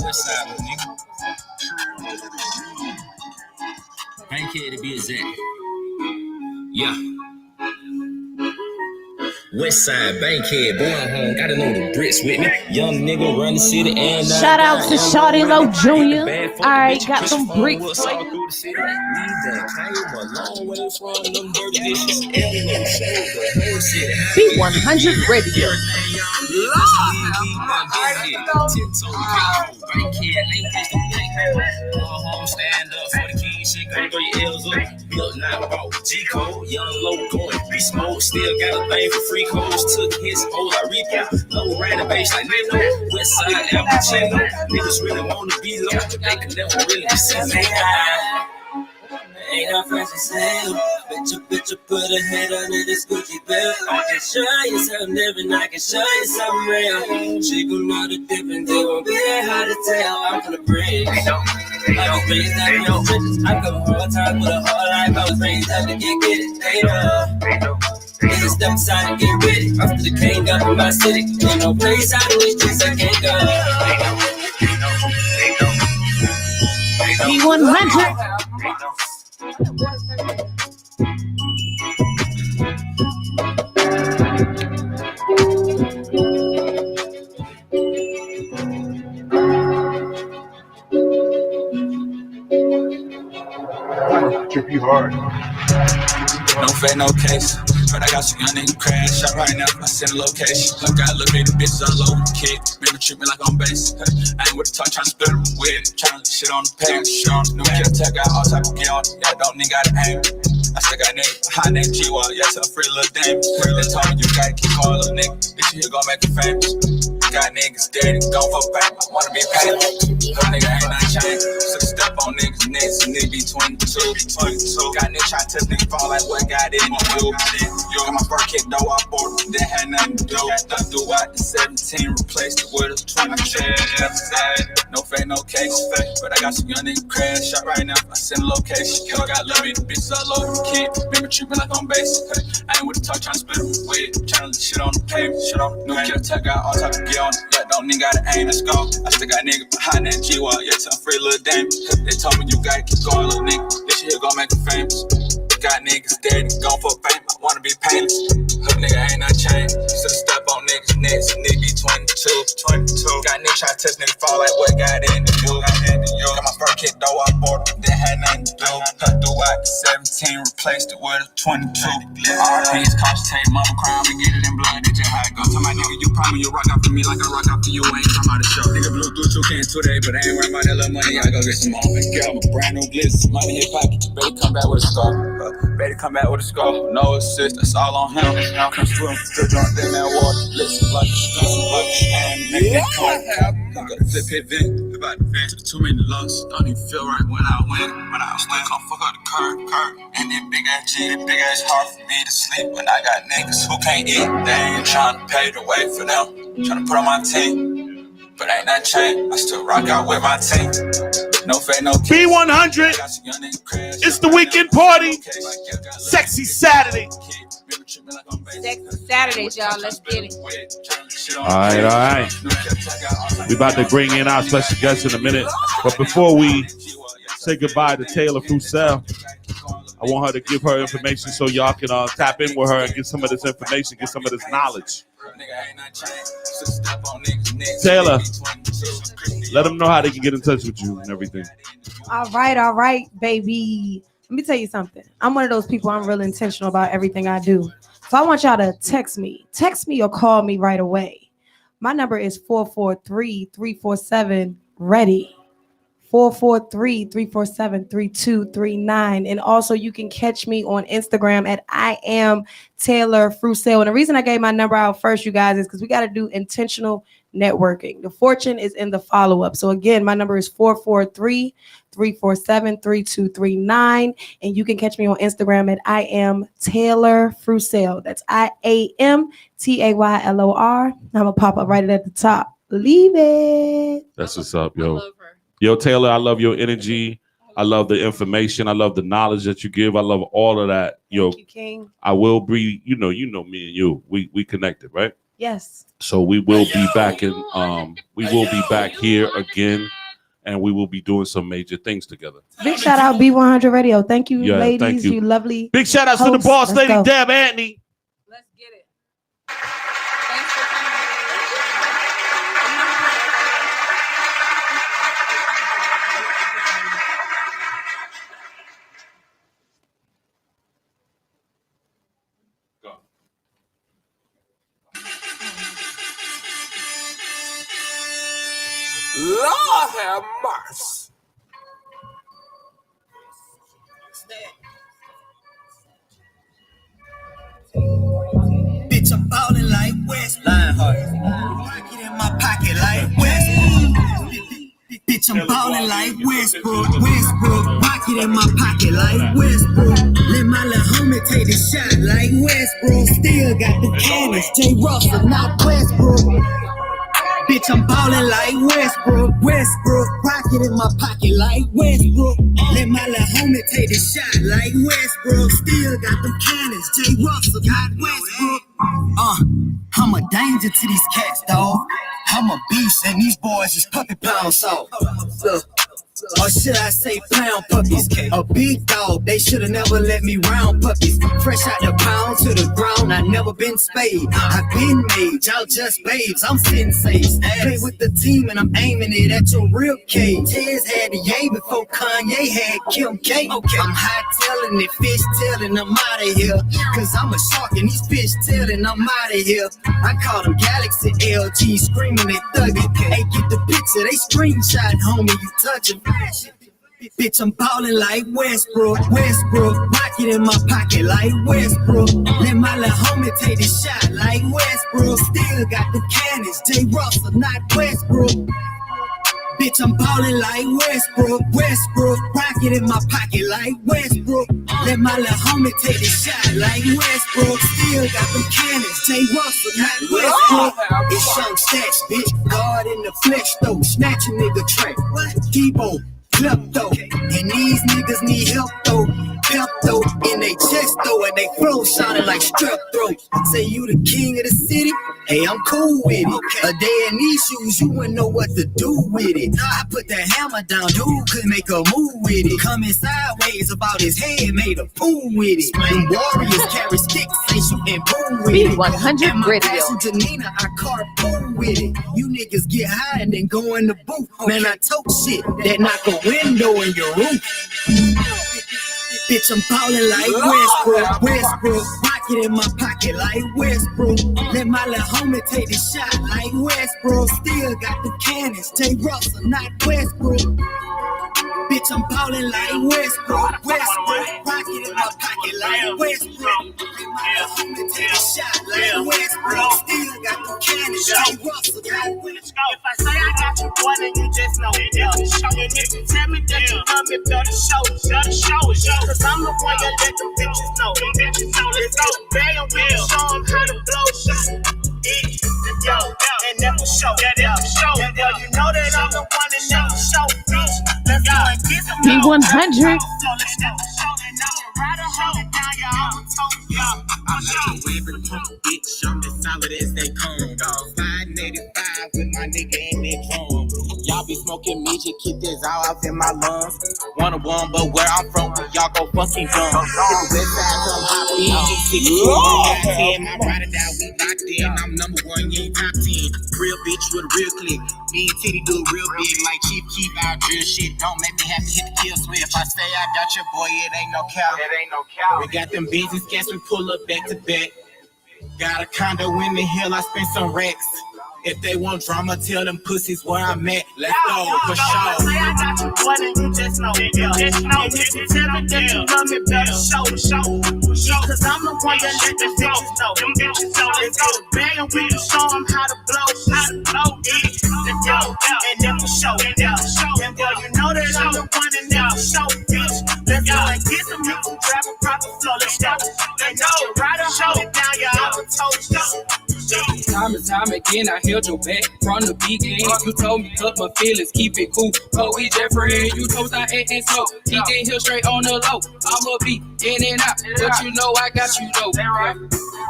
West side, my nigga. Bankhead to be exact. Yeah. West side, Bankhead, going home, gotta know the bricks with me. Young nigga run the city and Shout out to Shawty Low Jr. Alright, got some bricks. B100 Radio. Stand up for the king, shit, go 3 L's up. Look, now about G-Code, young low going, be smoke, still got a thing for free codes. Took his whole repo, low ran the base like Nino. West side, Alpacino, niggas really wanna be low, they can never really be seen. Ain't no friends to sale. Bitch, put a head under this Gucci belt. I can show you something different, I can show you something real. She gon' know the difference, it won't be that hard to tell. I'm gonna bridge. I was raised up, no bitches. I go hard time with a hard life. I was raised up to get it, paid up. Niggas step aside and get ready. I'm the king up in my city. Ain't no place out of these streets I can't go. B100. Trippy hard. No fake, no case. But I got some young nigga crash out right now. I send a location. Look out, look at the bitches all over the kid. Remember treat me like I'm base. I ain't with the talk, trying to split it with. Trying to shit on the page. Shit on the new kid. Tech out all type of get on. Yeah, don't nigga gotta aim. I still got nigga. High name G-Wall. Yeah, tell free little dame. They told me you gotta keep calling little nigga. This shit here gon' make you famous. Got niggas steady, gon' fuck back. I wanna be paid. Little nigga ain't not changed. So step on niggas' necks. And nigga be 22. Got niggas try to touch niggas fall like what got it. You got my first kick though, I bought it. That had nothing to do. I threw out the 17, replaced it with a 20. No fake, no case. But I got some young niggas crash out right now. I send a location. Yo, I got love me, the bitches all over the kid. Remember treatment like I'm base. I ain't with the talk, trying to split it with. Trying to shit on the pavement. Shit on the new kid. Tech out all type of get on it. Yeah, don't nigga gotta aim, let's go. I still got niggas behind that G-Wall. Yeah, tell free little dame. They told me you gotta keep going, little nigga. This shit here gon' make you famous. Got niggas steady, gon' for fame. I wanna be painless. Hood nigga ain't not changed. So step on niggas' necks. Nigga be 22. Got niggas try to touch niggas fall like what got in the you. Got my first kick though, I bought it. That had nothing to do. I threw out the 17, replaced it with a 22. RP's cautious tape, mother crime, and get it in blood. That's just how it goes. Tell my nigga, you promise you rock after me like I rock after you. I ain't talking about the show. Nigga blew through 2 cans today, but I ain't worried about that little money. I go get some more. Get my brand new glitz. Money in your pocket. Better come back with a scar. Better come back with a scar. No assist, that's all on him. Come through, still drunk in that water. Listen like a and make it come. I'm gonna flip it, vent. We about to vent. Too many losses, don't even feel right when I win. When I was lit, come fuck up the curb. And then big ass G, that big ass hard for me to sleep when I got niggas who can't eat. They ain't trying to pay the way for them. Trying to put on my team. But ain't nothing changed. I still rock out with my team. No fake, no kids. B100. It's the weekend party. Sexy Saturday. Sexy Saturdays, y'all. Let's get it. All right. We about to bring in our special guest in a minute. But before we say goodbye to Taylor Froussel, I want her to give her information so y'all can tap in with her and get some of this information, get some of this knowledge. Taylor, let them know how they can get in touch with you and everything. All right, baby. Let me tell you something. I'm one of those people, I'm real intentional about everything I do. So I want y'all to text me or call me right away. My number is 443-347-READY. 443-347-3239. And also you can catch me on Instagram at I am Taylor Froussel. And the reason I gave my number out first, you guys, is because we got to do intentional networking. The fortune is in the follow-up. So again, my number is 443-347-3239. And you can catch me on Instagram at I am Taylor Froussel. That's IAMTAYLOR. I'm going to pop up right at the top. Believe it. That's what's up, yo. Yo, Taylor, I love your energy. I love the information. I love the knowledge that you give. I love all of that. Yo, Thank you, King. I will be, you know me and you. We connected, right? Yes. So we will be back we will be back here again, and we will be doing some major things together. Big shout out B100 Radio. Thank you, ladies. Thank you. You lovely. Big shout out to the boss lady, Deb Antony. Let's get it. Lord have mercy. Bitch, I'm ballin' like West. Lionheart. Get in my pocket like West. Bitch, I'm ballin' like Westbrook. Pocket in my pocket like Westbrook. Let my little homie take the shot like Westbrook. Still got the cannons. J. Russell, not Westbrook. Bitch, I'm ballin' like Westbrook. Pocket in my pocket like Westbrook. Let my little homie take the shot like Westbrook. Still got them cannons. J. Russell, not Westbrook. I'm a danger to these cats, dawg. I'm a beast and these boys is puppy pound soft. Or should I say pound puppies? A big dog, they should've never let me round puppies. Fresh out the pound to the ground, I never been spayed. I've been made, y'all just babes, I'm sensates. Play with the team and I'm aiming it at your rib cage. Tez had the yay before Kanye had Kim K. I'm high telling it, fish telling I'm out of here. Cause I'm a shark and these fish telling I'm out of here. I call them Galaxy LG, screaming they thuggin'. Hey, get the picture, they screenshot, homie, you touchin'. Bitch, I'm ballin' like Westbrook. Pocket in my pocket like Westbrook. Let my little homie take the shot like Westbrook. Still got the cannons. J. Russell, not Westbrook. Bitch, I'm ballin' like Westbrook. Pocket in my pocket like Westbrook. Let my little homie take the shot like Westbrook. Still got them cannons. J. Russell, not Westbrook. It's Young Stacks, bitch. God in the flesh, though. Snatch a nigga track. Debo, klepto. And these niggas need help, though. Pepto in they chest, though. And they flow sounding like strep throat. Say you the king of the city? Hey, I'm cool with it. A day in these shoes, you wouldn't know what to do with it. I put the hammer down, dude couldn't make a move with it. Coming sideways about his head, made a pool with it. Them warriors carry sticks, ain't shooting boom with it. B100 Radio. Janina, I carpool with it. You niggas get high and then go in the booth. Man, I tote shit that knock a window in your roof. Bitch, I'm ballin' like Westbrook. Pocket in my pocket like Westbrook. Let my little homie take the shot like Westbrook. Still got the cannons. J. Russell, not Westbrook. Bitch, I'm ballin' like Westbrook. Rocket in my pocket like Westbrook. Homie, take a shot like Westbrook. Still got the cannons like Russell. If I say I got you, boy, then you just know it. And if you tell me that you love me, better show it. Cause I'm the one that let them bitches know. Let's go bang and we'll show them how to blow shit. Yo, and never show. And girl, you know that I'm the one that never show, bitch. Let's go and get them. P100. I like the every punk bitch, I'm as solid as they come. 585 with my nigga in that drum. Y'all be smoking midget, keep this all out in my lungs. One, but where I'm from, y'all go fucking dumb. It's the west side from Hot 10, my ride or die, we locked in. I'm number one, you ain't top 10. Real bitch with a real click. Me and Titty do it real big, like Chief Keef out drill shit. Don't make me have to hit the kill switch. If I say I got your boy, it ain't no cow. We got them business gas, we pull up back to back. Got a condo in the hill, I spent some racks. If they want drama, tell them pussies where I'm at. Let's go, for sure. Say I got you, boy, then you just know it. And if you tell me that you love me, better show. Cause I'm the one that let them bitches know. Let's go bang and we can show them how to blow. Yo, and never show. And girl, you know that I'm the one that never show, bitch. Let's go and get them niggas grab a proper flow. Let's go. And know, right or hold it down, y'all. I told you. Time and time again, I held your back from the beginning. You told me cut my feelings, keep it cool. Oh, we just friends. You told I acting slow. He get here straight on the low. I'ma be in and out, but you know I got you though.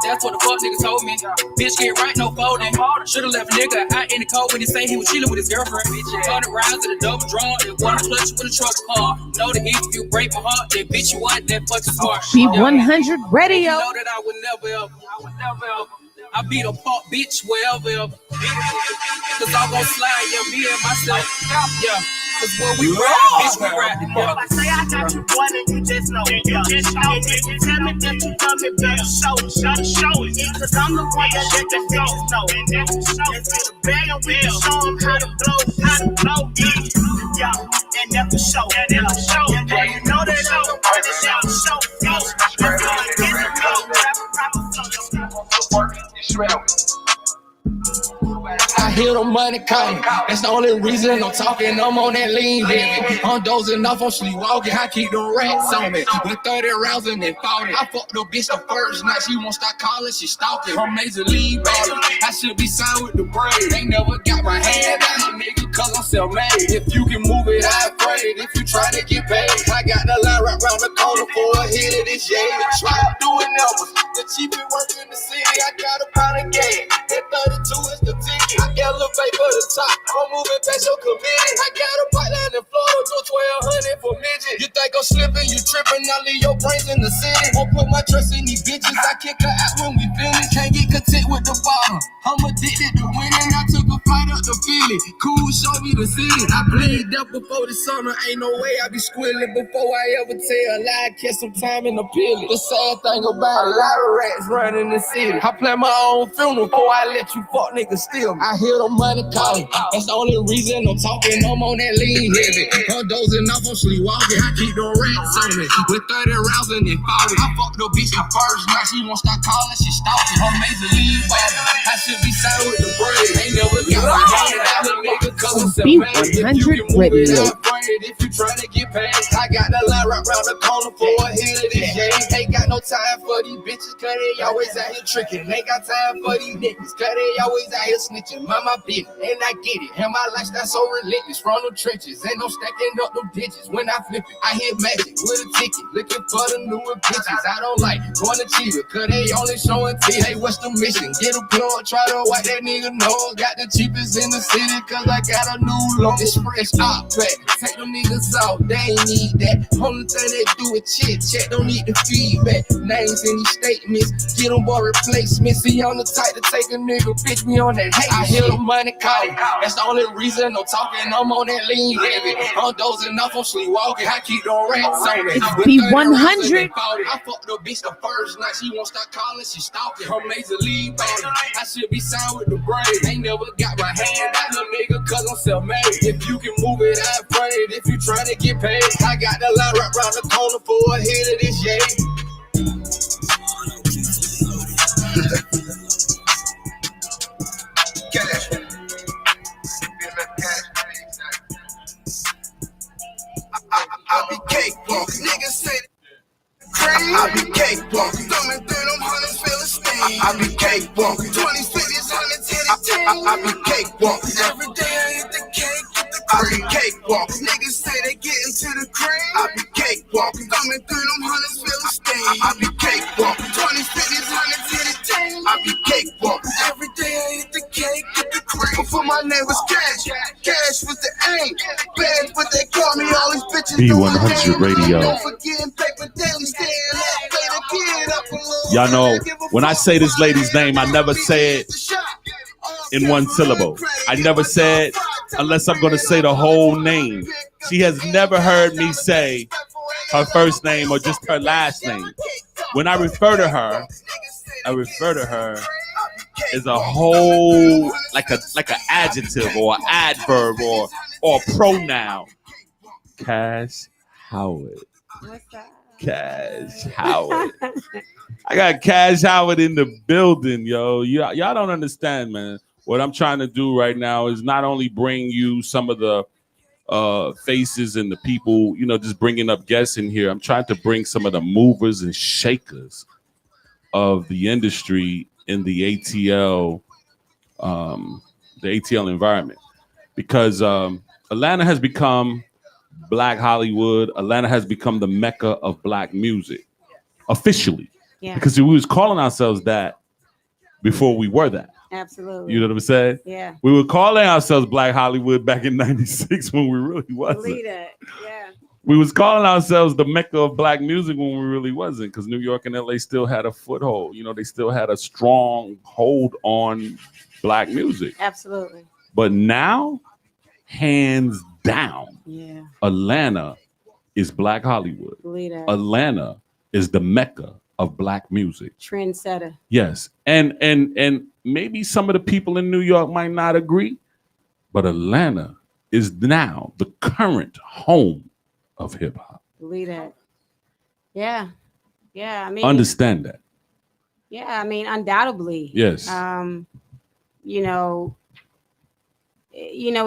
That's what the fuck niggas told me. Bitch get right, no folding. Should've left a nigga out in the cold when he say he was chilling with his girlfriend. 100 rounds in a double draw, and one clutch with a truck car. Know that if you break my heart, then bitch you want that fucking smart. P100 Radio. You know that I would never ever. I beat a fuck bitch wherever. Cause I'm gon' slide, yeah, me and myself. Yeah. Cause when we ride, bitch, we ride together. If I say I got you, boy, then you just know it. And if you tell me that you love me, better show it. Cause I'm the one that let them bitches know. Let's get a bang and we can show them how to blow. Yo, and never show. And girl, you know that I'm the one that never show. Let's go and get them niggas grab a proper flow. I hear the money calling. That's the only reason I'm talking. I'm on that lean, baby. I'm dozing off, I'm sleepwalking. I keep the rats on me. With 30 rounds and then 40. I fucked the bitch the first night. She won't stop calling, she stalking. Her major league baller. I should be signed with the brave. They never got my hand out, nigga, cause I'm self-made. If you can move it, I afraid. If you try to get paid, I got the line right round the corner for a hit of this shade. Try doing numbers. The cheapest work in the city. I got a pound of game. That 32 is the ticket. I elevate for the top. I'm moving past your committee. I got a pipeline in Florida to 1200 for midget. You think I'm slipping? You tripping? I leave your brains in the city. Won't put my trust in these bitches. I kick her out when we finish. Can't get content with the bottom. I'm addicted to winning. I took a flight up to Philly. Cool, show me the city. I bleed up before the summer. Ain't no way I be squilling before I ever tell a lie. Catch some time in the pilly. The sad thing about a lot of rats running the city. I plan my own funeral before I let you fuck niggas steal me. I hear the money calling. That's the only reason I'm talking. I'm on that lean heavy. I'm dozing off, I'm sleepwalking. I keep the rats on me. With 30 rounds and then 40. I fucked the bitch the first night. She won't stop calling, she stalking. Her major league baller. I should be signed with the brave. Ain't never got my hand out, little nigga, cause I'm self-made. If you can move it, I'm afraid. If you trying to get paid, I got the line right round the corner for a hit of this shade. Ain't got no time for these bitches, cause they always out here tricking. Ain't got time for these niggas, cause they always out here snitching. Mama business, and I get it. And my lifestyle so relentless from the trenches. Ain't no stacking up them ditches. When I flip it, I hit magic with a ticket. Looking for the newer bitches. I don't like going to cheat it, cause they only showing teeth. Hey, what's the mission? Get a plug, try to wipe that nigga nose. Got the cheapest in the city, cause I got a new loan. It's fresh out back. Take them niggas out, they ain't need that. Only thing they do is chit chat, don't need the feedback. Names in these statements, get them boy replacements. See, I'm the type to take a nigga, bitch me on that hate. I hear the money calling. That's the only reason I'm talking. I'm on that lean heavy. I'm dozing off, I'm sleepwalking. I keep the rats on me. It's P100. I fucked the bitch the first night. She won't stop calling, she stalking. Her major league baller. I should be signed with the brave. Ain't never got my hand out, little nigga, cause I'm self-made. If you can move it, I afraid. it if you trying to get paid. I got the line right round the corner for a hit of this yay. Cash. I be cakewalking. Niggas say I be cakewalking. Thumbing through them hundreds, feeling steam. I be cakewalking. 20s, 50s, 100s, hit it. I be cakewalking. Every day I hit the cake, get the cream. I be cakewalking. Niggas say they getting to the cream. I be cakewalking. Thumbing through them hundreds, feeling steam. I be cakewalking. 20s, 50s, 100s, hit it. I be cakewalking. Every day I hit the cake, get the cream. Before my name was Cash. Cash was the aim. Bad, but they call me all these bitches. B100 Radio. Don't forget paper daily, staying up, play the kid up a little. Y'all know when I say this lady's name, I never say it in one syllable. I never say it unless I'm going to say the whole name. She has never heard me say her first name or just her last name. When I refer to her as a whole, like an adjective or an adverb or a pronoun. Cash Howard. What's that? Cash Howard. I got Cash Howard in the building, yo. Y'all don't understand, man. What I'm trying to do right now is not only bring you some of the faces and the people, just bringing up guests in here. I'm trying to bring some of the movers and shakers of the industry in the ATL, environment, because Atlanta has become Black Hollywood. Atlanta has become the mecca of Black music, officially. Yeah. Because we was calling ourselves that before we were that. Absolutely. You know what I'm saying? Yeah. We were calling ourselves Black Hollywood back in '96 when we really wasn't. Believe that. Yeah. We was calling ourselves the mecca of Black music when we really wasn't, because New York and LA still had a foothold. They still had a strong hold on Black music. Absolutely. But now, hands down, yeah, Atlanta is Black Hollywood. Believe that. Atlanta is the mecca of Black music. Trendsetter. Yes. And maybe some of the people in New York might not agree, but Atlanta is now the current home of hip hop. Believe that. Yeah. Yeah. I mean, understand that. Yeah. I mean, undoubtedly. Yes.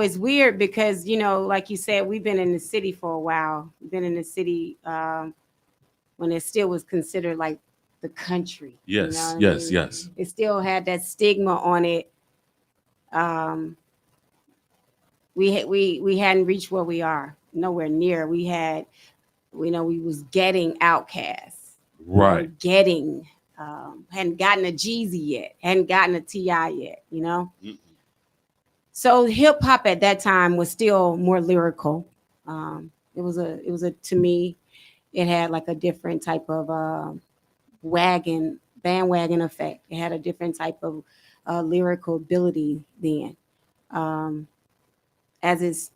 It's weird because, like you said, we've been in the city for a while. We've been in the city when it still was considered like the country. Yes, you know what yes, I mean? yes. It still had that stigma on it. We hadn't reached where we are. Nowhere near. We was getting outcasts. Right. We were getting, hadn't gotten a Jeezy yet, hadn't gotten a T.I. yet, Mm-mm. So hip hop at that time was still more lyrical. It was to me, it had like a different type of bandwagon effect. It had a different type of lyrical ability then. As it's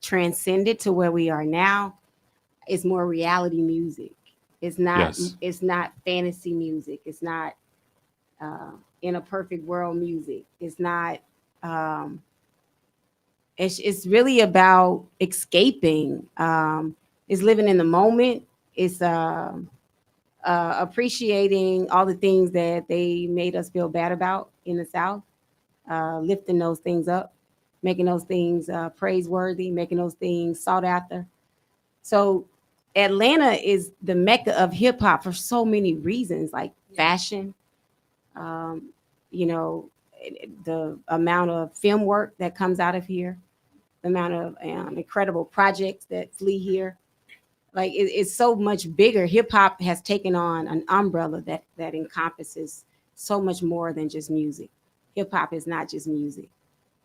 transcended to where we are now, it's more reality music. It's not. Yes. It's not fantasy music. It's not in a perfect world music. It's not. It's really about escaping. It's living in the moment. It's appreciating all the things that they made us feel bad about in the South, lifting those things up, making those things praiseworthy, making those things sought after. So Atlanta is the mecca of hip hop for so many reasons, like fashion, the amount of film work that comes out of here, the amount of incredible projects that flee here. Like it's so much bigger. Hip hop has taken on an umbrella that encompasses so much more than just music. Hip hop is not just music.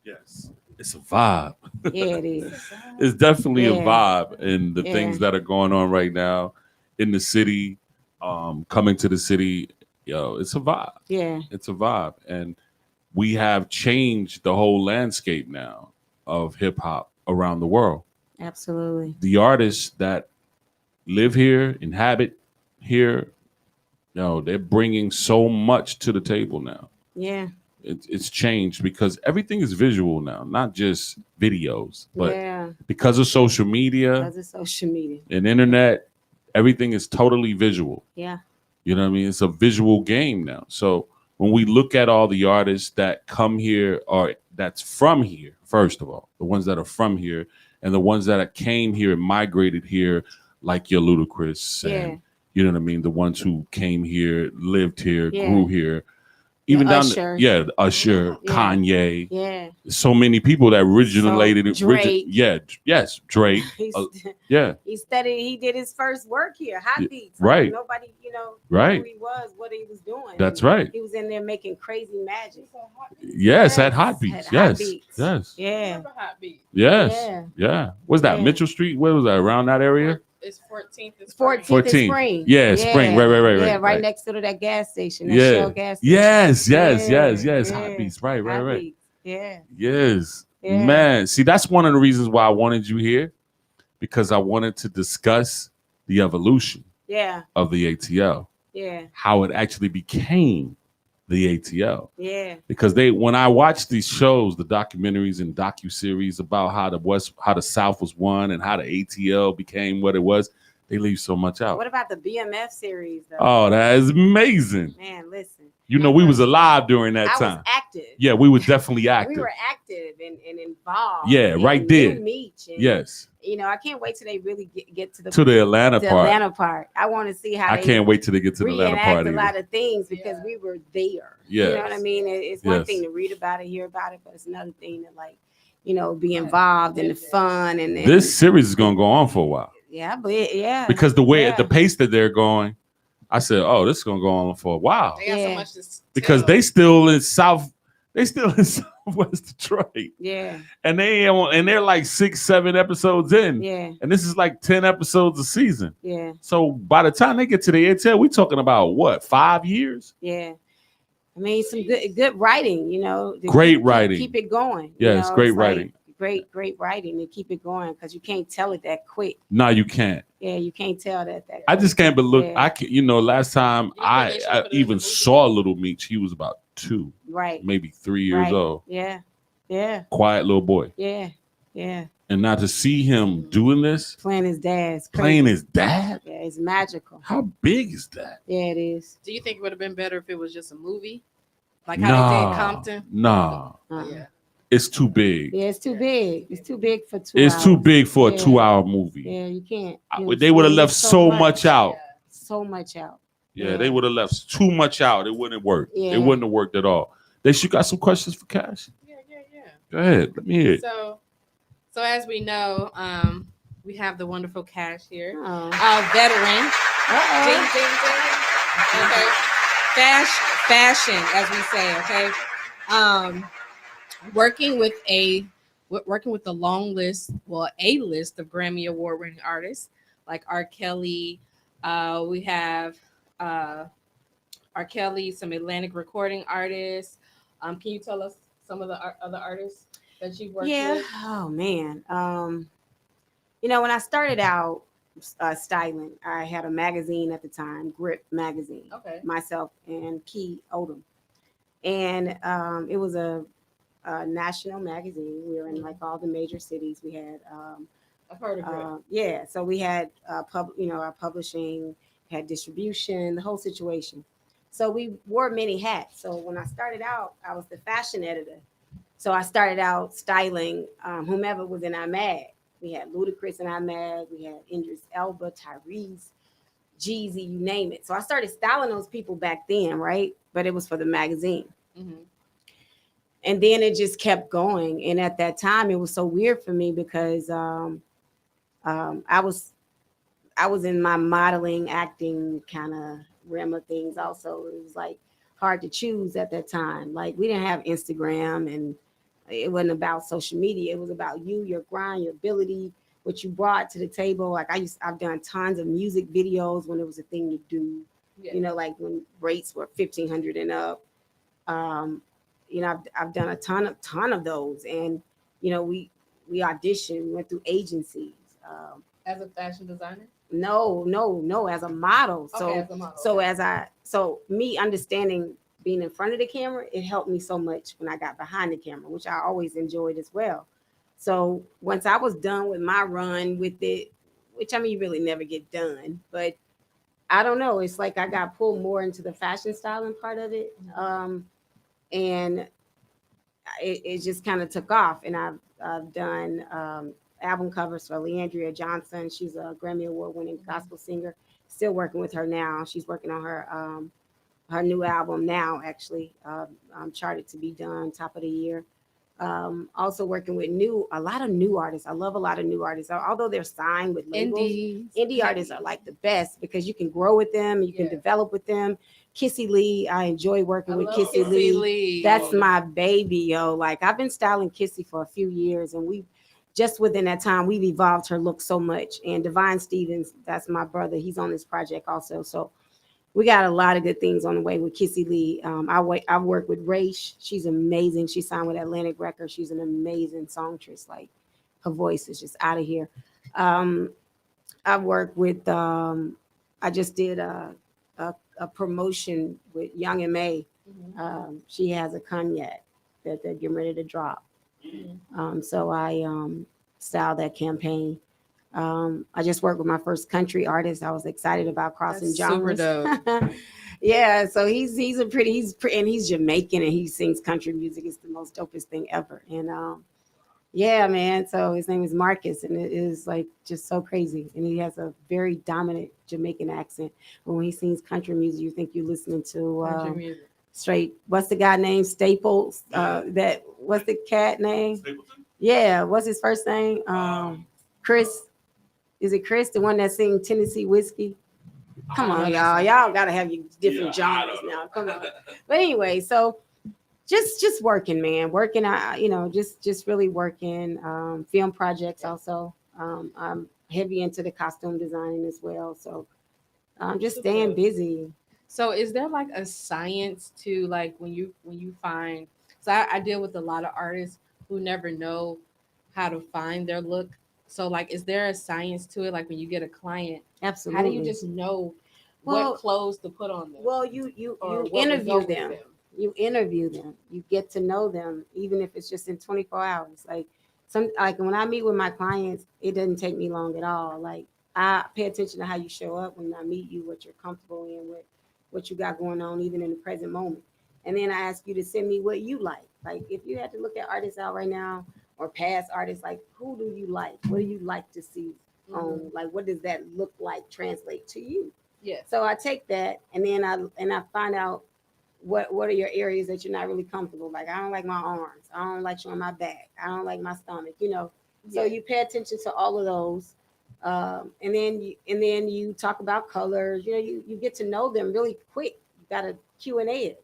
Yes. It's a vibe. Yeah, it is. It's definitely a Yeah. vibe, and the Yeah. things that are going on right now in the city, coming to the city, it's a vibe. Yeah. It's a vibe, and we have changed the whole landscape now of hip hop around the world. Absolutely. The artists that live here, inhabit here, they're bringing so much to the table now. Yeah. it's changed because everything is visual now, not just videos, but Yeah, because of social media because of social media. and internet, everything is totally visual. Yeah. You know what I mean? It's a visual game now. So when we look at all the artists that come here or that's from here, first of all, the ones that are from here and the ones that came here and migrated here, like your Ludacris and you know what I mean, the ones who came here, lived here, grew here, even down Usher. Usher, Kanye, Yeah. so many people that originated it. Drake. Yes, Drake. Yeah. He did his first work here, Hot Beats. Right. Nobody, Right. who he was, what he was doing. That's And right. He was in there making crazy magic. Yes, at Hot Beats. At Hot Yes. Beats. Yes. Yeah. Yes. Yeah. What's that? Yeah. Mitchell Street? Where was that? Around that area? It's 14th. It's 14th and Spring. Yeah, Spring. Right. Yeah, right next to that gas station. That Yeah. Shell gas station. Yes. Yeah. Hot Beats. Right. Hot Beats. Yeah. Yes. Yeah. Man, see, that's one of the reasons why I wanted you here, because I wanted to discuss the evolution Yeah. of the ATL, Yeah. how it actually became the ATL. Yeah. Because when I watch these shows, the documentaries and docuseries about how the South was won and how the ATL became what it was, they leave so much out. What about the BMF series though? Oh, that is amazing. Man, listen. You know, we was alive during that time. I was active. Yeah, we were definitely active. We were active and involved. Yeah, right there. Yes. I can't wait till they really get to the Atlanta part. Atlanta part. I want to see how I can't wait till they get to the Atlanta part. A lot of things because we were there. Yes. You know what I mean? It's one thing to read about it, hear about it, but it's another thing to be involved in the fun and this series is gonna go on for a while. Yeah, but because the pace that they're going, I said, oh, this is gonna go on for a while. They got so much to because they still in Southwest Detroit. Yeah. And they're like 6-7 episodes in. Yeah. And this is like 10 episodes a season. Yeah. So by the time they get to the ATL, we're talking about what, 5 years? Yeah. I mean, some good writing, Great writing. Keep it going. Yes, great writing. Great writing to keep it going because you can't tell it that quick. No, you can't. Yeah, you can't tell that. I just can't believe I can. Last time I even saw Little Meech, he was about 2, right, maybe 3 years old. Yeah. Quiet little boy. Yeah. And now to see him doing this, playing his dad, yeah, it's magical. How big is that? Yeah, it is. Do you think it would have been better if it was just a movie, like how they did Compton? Nah. Yeah. It's too big. Yeah, it's too big. It's too big for 2 hours. It's too big for a 2-hour movie. Yeah, you can't. They would have left so much out. So much out. Yeah, they would have left too much out. It wouldn't work. Yeah. It wouldn't have worked at all. You got some questions for Cash? Yeah. Go ahead. Let me hear it. So as we know, we have the wonderful Cash here, Oh. veteran. Ding, ding, ding. Okay. Fashion, as we say. Okay. Working with a long list, a list of Grammy Award-winning artists like R. Kelly. We have R. Kelly, some Atlantic recording artists. Can you tell us some of the other artists that you've worked with? Oh man. When I started out styling, I had a magazine at the time, Grip magazine. Okay. Myself and Key Odom, and it was a national magazine. We were in like all the major cities. We had I've heard of Grip. Yeah, so we had our publishing, had distribution, the whole situation. So we wore many hats. So when I started out, I was the fashion editor. So I started out styling whomever was in our mag. We had Ludacris in our mag. We had Idris Elba, Tyrese, Jeezy, you name it. So I started styling those people back then, right? But it was for the magazine. Mm-hmm. And then it just kept going. And at that time, it was so weird for me because I was in my modeling, acting kind of realm of things also. It was like hard to choose at that time. Like we didn't have Instagram and it wasn't about social media. It was about you, your grind, your ability, what you brought to the table. Like I've done tons of music videos when it was a thing to do, like when rates were 1,500 and up. I've done a ton of those. And, we auditioned, we went through agencies. As a fashion designer? No, as a model. Okay, as a model. So me understanding being in front of the camera, it helped me so much when I got behind the camera, which I always enjoyed as well. So once I was done with my run with it, which I mean, you really never get done, but I don't know. It's like I got pulled more into the fashion styling part of it. And it just kind of took off. And I've done album covers for Leandria Johnson. She's a Grammy Award winning gospel singer. Still working with her now. She's working on her new album now, actually. Charted to be done, top of the year. Also working with a lot of new artists. I love a lot of new artists. Although they're signed with labels, indie artists are like the best because you can grow with them, you can develop with them. Kissy Lee, I enjoy working with Kissy Lee. That's my baby, yo. Like I've been styling Kissy for a few years, and we just within that time we've evolved her look so much. And Divine Stevens, that's my brother. He's on this project also. So we got a lot of good things on the way with Kissy Lee. I've worked with Raish. She's amazing. She signed with Atlantic Records. She's an amazing songstress. Like her voice is just out of here. I've worked with. I just did a promotion with Young and May. She has a cognac that they're getting ready to drop. So I styled that campaign. I just worked with my first country artist. I was excited about crossing genres. Super dope. Yeah, so he's Jamaican and he sings country music. It's the most dopest thing ever. And yeah, man. So his name is Marcus, and it is like just so crazy. And he has a very dominant Jamaican accent. But when he sings country music, you think you're listening to straight. What's the guy named Staples? What's the cat name? Stapleton? Yeah, what's his first name? Chris. Is it Chris, the one that sings Tennessee Whiskey? Come on, y'all. Y'all gotta have your different genres now. Come on. But anyway, so just working, man. Working, just really working. Film projects also. I'm heavy into the costume designing as well. So I'm just staying busy. So is there like a science to like when you find? So I deal with a lot of artists who never know how to find their look. So like, is there a science to it? Like when you get a client, absolutely. How do you just know what clothes to put on them? Well, you interview them. You interview them. You get to know them, even if it's just in 24 hours. Like when I meet with my clients, it doesn't take me long at all. Like I pay attention to how you show up when I meet you, what you're comfortable in, what you got going on, even in the present moment. And then I ask you to send me what you like. Like if you had to look at artists out right now or past artists, like who do you like? What do you like to see on? Like what does that look like translate to you? Yeah. So I take that and then I find out what are your areas that you're not really comfortable. Like I don't like my arms. I don't like showing my back. I don't like my stomach, So you pay attention to all of those. And then you talk about colors. You get to know them really quick. You got to Q&A it.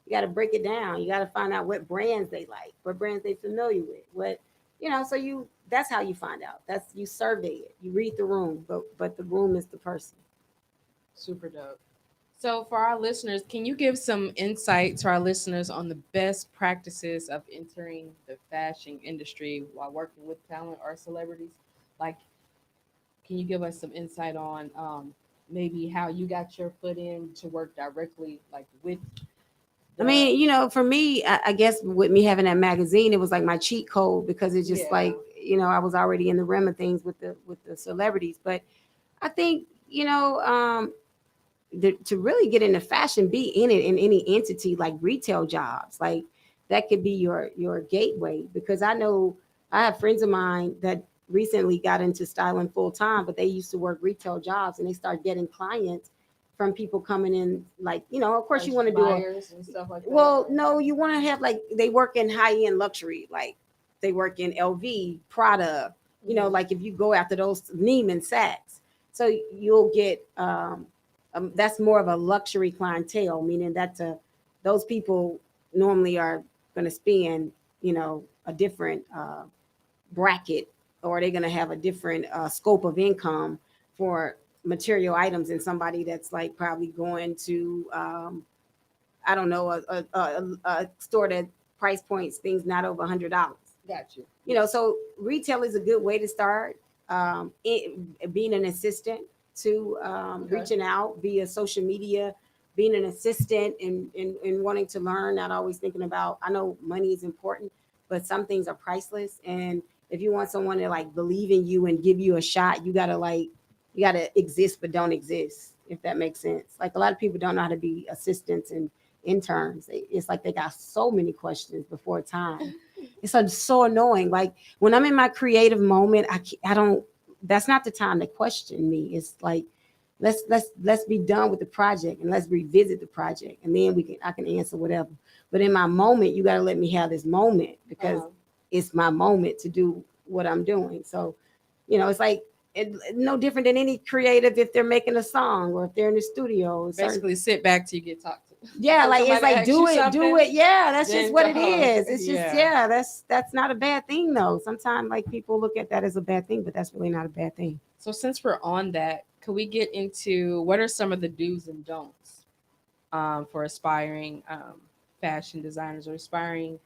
You got to break it down. You got to find out what brands they like, what brands they familiar with, so that's how you find out. You survey it. You read the room, but the room is the person. Super dope. So for our listeners, can you give some insight to our listeners on the best practices of entering the fashion industry while working with talent or celebrities? Like, can you give us some insight on maybe how you got your foot in to work directly, like with? I mean, for me, I guess with me having that magazine, it was like my cheat code because it's just like, I was already in the realm of things with the celebrities. But I think, to really get into fashion, be in it in any entity like retail jobs, like that could be your gateway. Because I know I have friends of mine that recently got into styling full time, but they used to work retail jobs and they start getting clients from people coming in, like, of course like you want to do and stuff like that. Well, no, you want to have like they work in high-end luxury, like they work in LV, Prada, like if you go after those Neiman Saks, so you'll get that's more of a luxury clientele, meaning that those people normally are going to spend, a different bracket, or they're going to have a different scope of income for material items than somebody that's like probably going to, I don't know, a store that price points things not over $100. Got you. So retail is a good way to start. Being an assistant to reaching out via social media, being an assistant and wanting to learn, not always thinking about, I know money is important, but some things are priceless. And if you want someone to like believe in you and give you a shot, you gotta exist but don't exist, if that makes sense. Like a lot of people don't know how to be assistants and interns. It's like they got so many questions before time. It's so annoying. Like when I'm in my creative moment, I don't. That's not the time to question me. It's like let's be done with the project and let's revisit the project, and then I can answer whatever. But in my moment, you got to let me have this moment because it's my moment to do what I'm doing. So, it's like no different than any creative if they're making a song or if they're in the studio. Basically, sit back till you get talked to. Yeah, So like it's somebody like asks do you it. something, Yeah, that's then just what it go. is. It's just Yeah. that's not a bad thing though. Sometimes like people look at that as a bad thing, but that's really not a bad thing. So since we're on that, can we get into what are some of the do's and don'ts for aspiring fashion designers or aspiring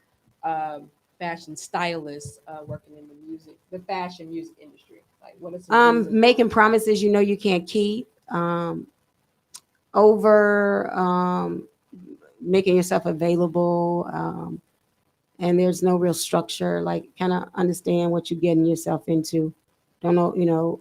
fashion stylists working in the fashion music industry? Like what are some do's and Making promises you can't keep. Over making yourself available, and there's no real structure. Like kind of understand what you're getting yourself into. Don't know,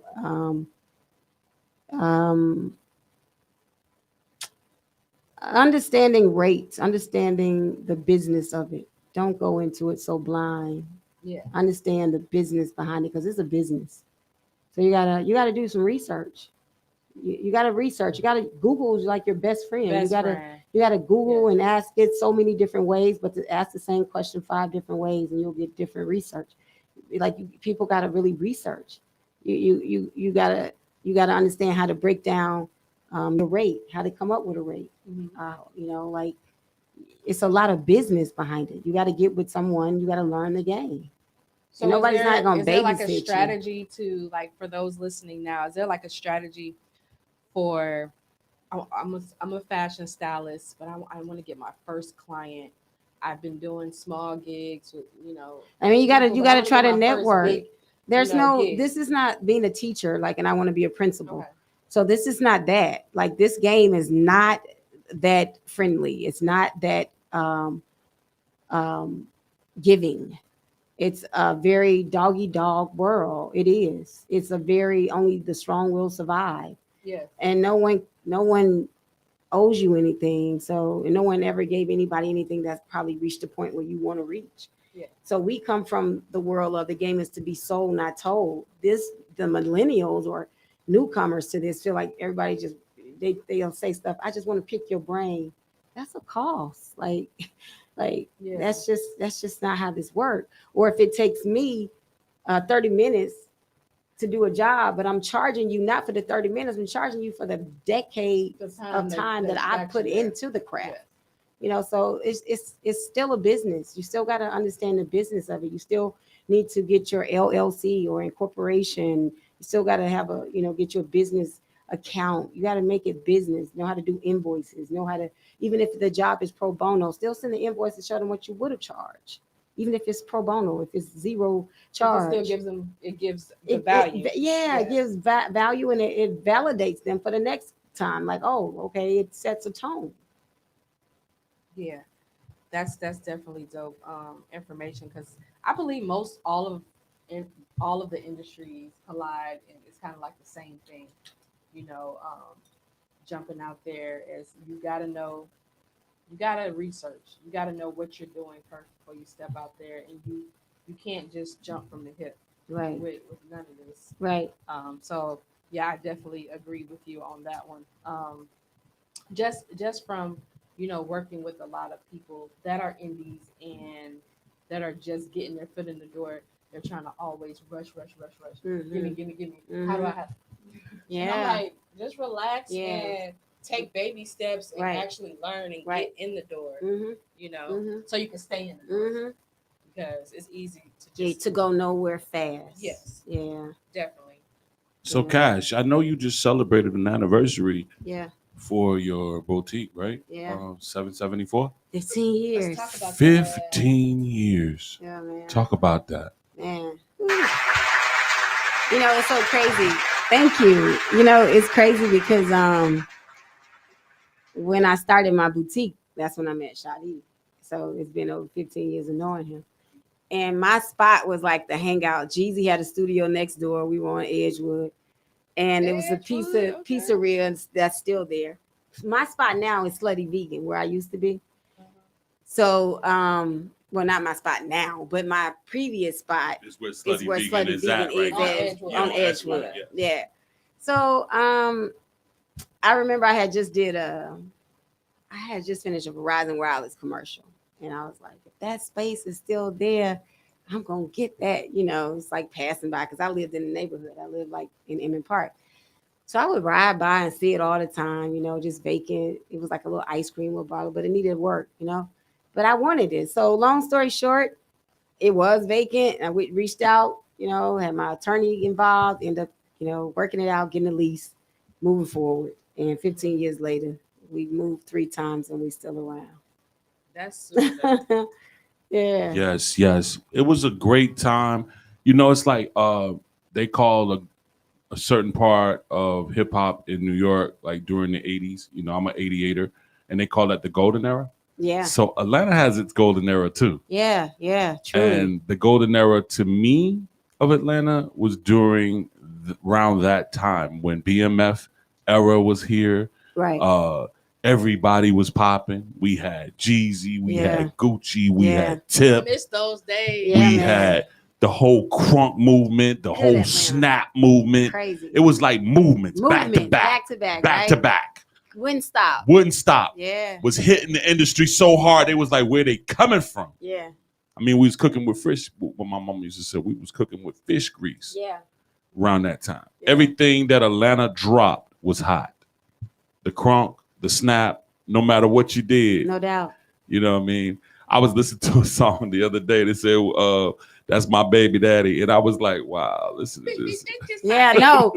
understanding rates, understanding the business of it. Don't go into it so blind. Yeah. Understand the business behind it because it's a business. So you gotta do some research. You gotta research. You gotta Google is like your best friend. You gotta Google and ask it so many different ways, but to ask the same question 5 different ways, and you'll get different research. Like people gotta really research. You gotta understand how to break down the rate, how to come up with a rate. Like it's a lot of business behind it. You got to get with someone. You got to learn the game. So and nobody's not going to babysit you. Is there like a strategy to like for those listening now? Is there like a strategy for? I'm a fashion stylist, but I want to get my first client. I've been doing small gigs with I mean, you got to try to network. There's gig. This is not being a teacher, like, and I want to be a principal. Okay. So this is not that. Like this game is not that friendly. It's not that giving. It's a very dog world. It is. It's a very only the strong will survive. Yeah. And no one owes you anything. So and no one ever gave anybody anything that's probably reached the point where you want to reach. Yeah. So we come from the world of the game is to be sold, not told. The millennials or newcomers to this feel like everybody just they'll say stuff. I just want to pick your brain. That's a cost. Like that's just not how this works. Or if it takes me 30 minutes to do a job, but I'm charging you not for the 30 minutes, I'm charging you for the decade of time that I put into the craft. Yeah. So it's still a business. You still got to understand the business of it. You still need to get your LLC or incorporation. You still got to have get your business account. You got to make it business, know how to do invoices, know how to, even if the job is pro bono, still send the invoice to show them what you would have charged. Even if it's pro bono, if it's zero charge. It still gives the value. It gives value and it validates them for the next time. Like, oh, okay, it sets a tone. Yeah, that's definitely dope information because I believe all of the industries collide and it's kind of like the same thing. Jumping out there as you got to research. You got to know what you're doing first before you step out there, and you can't just jump from the hip. Right. With none of this. Right. So yeah, I definitely agree with you on that one. Just from working with a lot of people that are indies and that are just getting their foot in the door. They're trying to always rush. Mm-hmm. Give me. Mm-hmm. How do I have? Yeah. I'm like, just relax and take baby steps and actually learn and get in the door. Mm-hmm. So you can stay in the door because it's easy to just to go nowhere fast. Yes. Yeah. Definitely. So Cash, I know you just celebrated an anniversary. Yeah. For your boutique, right? Yeah. 774. 15 years. Let's talk about 15 years. Yeah, man. Talk about that. Man. It's so crazy. Thank you. It's crazy because when I started my boutique, that's when I met Shadi. So it's been over 15 years of knowing him. And my spot was like the hangout. Jeezy had a studio next door. We were on Edgewood. And it was a pizzeria that's still there. My spot now is Slutty Vegan, where I used to be. So, well, not my spot now, but my previous spot is where Slutty Vegan is at on Edgewood. Yeah. So, I remember I had just finished a Verizon Wireless commercial. And I was like, if that space is still there, I'm going to get that. You know, it's like passing by because I lived in the neighborhood. I lived like in Emmett Park. So I would ride by and see it all the time, you know, just vacant. It was like a little ice cream little bottle, but it needed work, you know. But I wanted it. So long story short, it was vacant. I reached out, you know, had my attorney involved, ended up, you know, working it out, getting a lease, moving forward. And 15 years later, we moved 3 times and we still around. That's super. Yeah. Yes. It was a great time. You know, it's like they call a certain part of hip hop in New York, like during the 80s. You know, I'm an 88er, and they call that the golden era. Yeah. So Atlanta has its golden era too. Yeah, truly. And the golden era to me of Atlanta was during around that time when BMF era was here. Right. Everybody was popping. We had Jeezy, we had Gucci, we had Tip. I miss those days. We had the whole crunk movement, the whole snap movement. Crazy. It was like movements back to back. Wouldn't stop. Yeah. Was hitting the industry so hard. It was like, where they coming from? Yeah. I mean, we was cooking with fish. What my mom used to say, we was cooking with fish grease. Yeah. Around that time. Yeah. Everything that Atlanta dropped was hot. The crunk, the snap, no matter what you did. No doubt. You know what I mean? I was listening to a song the other day that said, that's my baby daddy. And I was like, wow, listen to this. Yeah, no.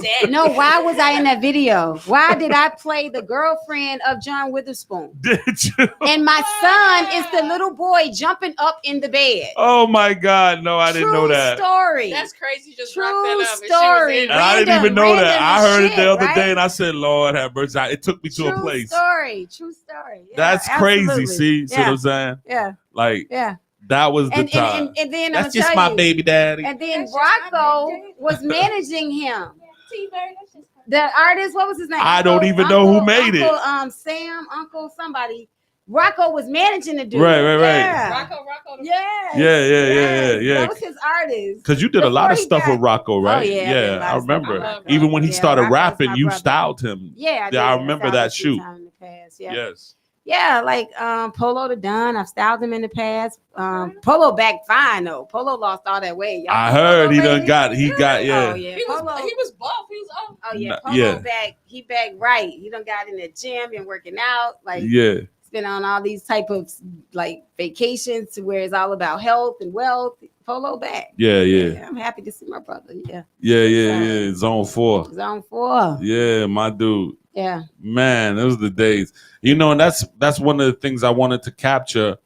Why was I in that video? Why did I play the girlfriend of John Witherspoon? Did you? And my son is the little boy jumping up in the bed. Oh my God. No, I didn't know that. True story. That's crazy. Just True that up. story. And I didn't even know that. I heard it the other day and I said, Lord have mercy. It took me to a place. True story. Yeah, that's crazy. See what I'm saying? Yeah. Like, that was the time. And then that's just my baby daddy. And then Rocco was managing him. The artist, what was his name? I don't even know who made it. Sam, Uncle somebody. Rocco was managing the dude. Right. Yeah. Rocco. Yeah. That was his artist. Because you did a lot of stuff with Rocco, right? Oh, yeah. I remember. Even when he started rapping, you styled him. Yeah, I remember that shoot. Yes. Yeah, like Polo the Don. I've styled him in the past. Polo back fine though. Polo lost all that weight. Y'all I heard he got. Oh yeah. He was buff. He was up. Oh yeah. Polo back. He back right. He done got in the gym and working out. Like he's been on all these type of like vacations to where it's all about health and wealth. Polo back. Yeah. I'm happy to see my brother. Yeah. Zone 4. Zone 4. Yeah, my dude. Yeah. Man, those are the days. You know, and that's one of the things I wanted to capture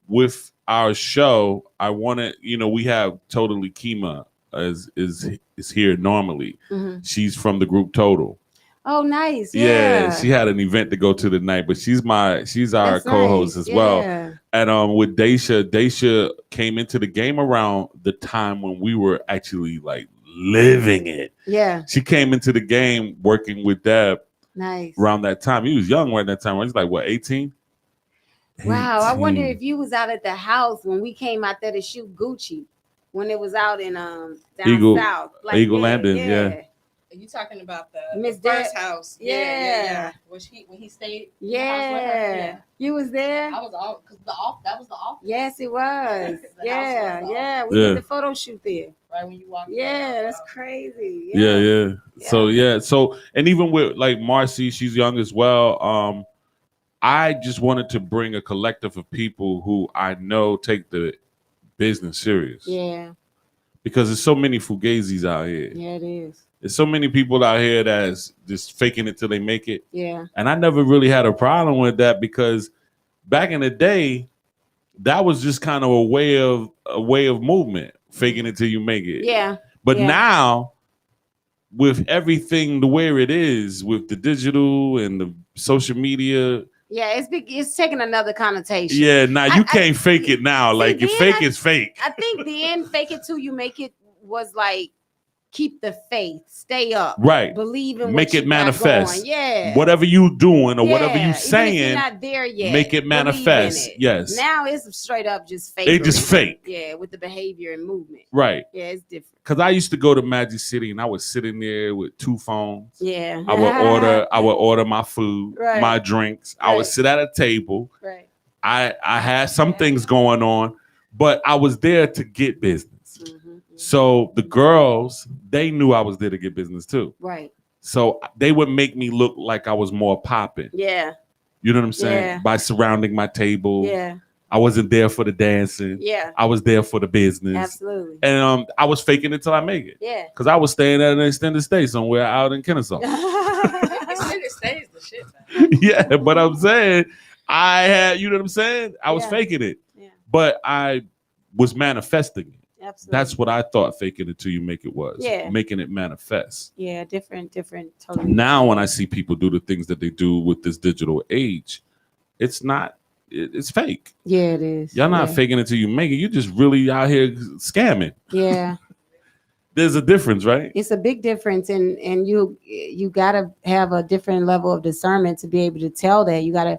with our show. I wanted, you know, we have Totally Kima is here normally. Mm-hmm. She's from the group Total. Oh, nice. Yeah, she had an event to go to tonight, but she's our co-host as well. And with Daisha came into the game around the time when we were actually like living it. Yeah. She came into the game working with Deb. Nice. Around that time. He was young right at that time. He was like, what, 18? Wow. I wonder if you was out at the house when we came out there to shoot Gucci. When it was out in down south. Like, Eagle Landing, yeah. Are you talking about the Miss first house? Yeah. When he stayed? Yeah. You was there? I was all because that was the office. Yes, it was. Yeah. We did the photo shoot there. Right when you walked. Yeah, that's crazy. Yeah. So and even with like Marcy, she's young as well. I just wanted to bring a collective of people who I know take the business serious. Yeah. Because there's so many fugazis out here. Yeah, it is. There's so many people out here that's just faking it till they make it. Yeah. And I never really had a problem with that because back in the day, that was just kind of a way of movement, faking it till you make it. Yeah. But now with everything the way it is, with the digital and the social media. Yeah, it's taking another connotation. Yeah, now you can't fake it now. Like, if fake is fake. I think then fake it till you make it was like, keep the faith, stay up, Right. Believe in make what it you manifest. got going. Yeah, whatever you doing or whatever you Even saying, if you're not there yet, make it manifest. Yes. Now it's straight up just fake. They just fake. Yeah, with the behavior and movement. Right. Yeah, it's different. Because I used to go to Magic City and I was sitting there with 2 phones. Yeah. I would order my food, Right. my drinks. I would sit at a table. Right. I had some things going on, but I was there to get business. So the girls, they knew I was there to get business too. Right. So they would make me look like I was more popping. Yeah. You know what I'm saying? Yeah. By surrounding my table. Yeah. I wasn't there for the dancing. Yeah. I was there for the business. Absolutely. And I was faking it till I make it. Yeah. Because I was staying at an extended stay somewhere out in Kennesaw. Extended stay is the shit, man. Yeah, but I'm saying I had, you know what I'm saying? I was Yeah. faking it. Yeah. But I was manifesting it. Absolutely. That's what I thought faking it till you make it was. Yeah. Making it manifest. Yeah, different, totally. Now when I see people do the things that they do with this digital age, it's fake. Yeah, it is. Y'all not faking it till you make it. You just really out here scamming. Yeah. There's a difference, right? It's a big difference, and you gotta have a different level of discernment to be able to tell that. You gotta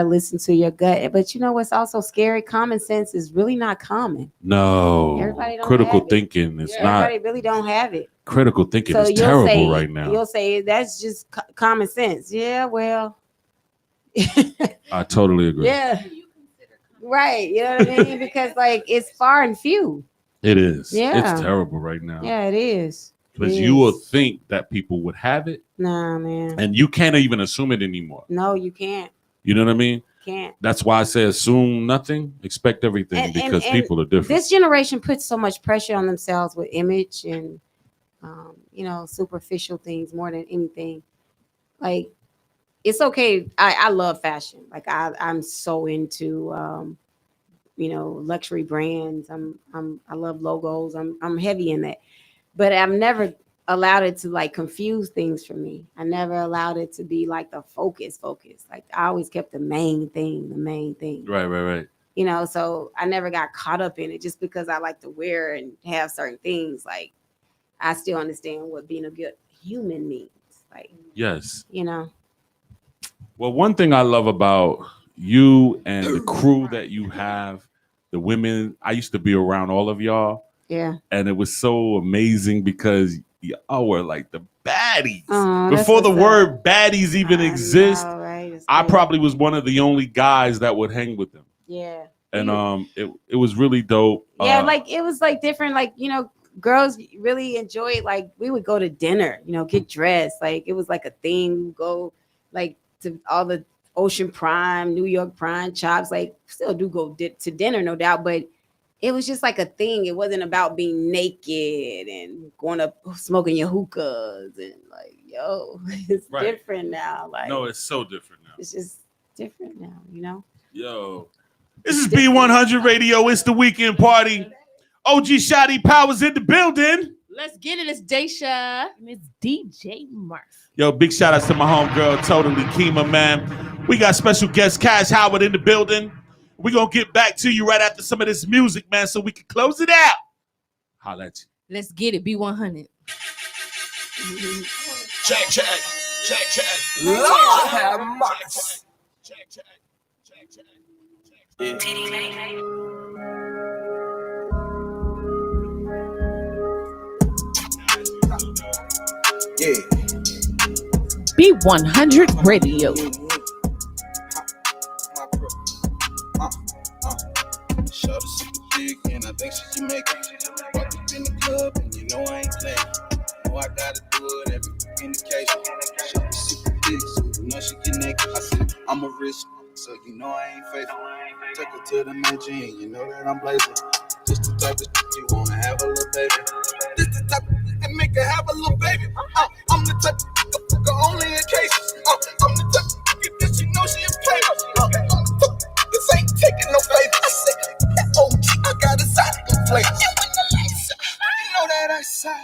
listen to your gut. But you know what's also scary? Common sense is really not common. No. Everybody don't critical have it. thinking is not. Everybody really don't have it. Critical thinking So is you'll terrible say- right now. You'll say that's just common sense. Yeah, well, I totally agree. yeah, right. You know what I mean? Because like it's far and few. It is. Yeah. It's terrible right now. Yeah, it is. Because It you will is. think that people would have it, Nah, man. and you can't even assume it anymore. No, you can't. You know what I mean? Can't. That's why I say assume nothing, expect everything, because people are different. This generation puts so much pressure on themselves with image and superficial things more than anything. Like it's okay. I love fashion. Like I'm so into luxury brands. I love logos. I'm heavy in that. But I've never allowed it to like confuse things for me. I never allowed it to be like the focus. Like I always kept the main thing. Right. So I never got caught up in it just because I like to wear and have certain things. Like I still understand what being a good human means. Like, Yes. Well, one thing I love about you and the crew that you have, the women, I used to be around all of y'all. Yeah. And it was so amazing because y'all were like the baddies. Oh, Before the word baddies even exist, right? I probably was one of the only guys that would hang with them. Yeah. And it was really dope. Yeah, like it was like different, like, girls really enjoy it. Like we would go to dinner, get dressed. Like it was like a thing. We would go like to all the Ocean Prime, New York Prime, Chops, like still do go to dinner, no doubt. But it was just like a thing. It wasn't about being naked and going up smoking your hookahs and like, yo, it's different now. Like no, it's so different now. It's just different now, Yo, this is B100 Radio. It's the weekend party. OG Shadi Powers in the building. Let's get it. It's DASHA. Miss DJ Murph. Yo, big shout outs to my homegirl, Totally Kima, man. We got special guest Cash Howard in the building. We're going to get back to you right after some of this music, man, so we can close it out. Holla at you. Let's get it. B100. Check. Lord have mercy. Check. Yeah. B100 Radio. Shorty super thick and I think she Jamaican. Walked up in the club and you know I ain't playing. Know I gotta do it every indication. Shorty super thick, so you know she get naked. I said I'm a rich, so you know I ain't faithful. Took her to the mansion, you know that I'm blazing. Just the type of you wanna have a little baby. This the type of that make her have a little baby. I'm the type of only in cases. I'm the type of that she know she a player. This ain't taking no favor. I said, OG, I got a side to play. You know that I said,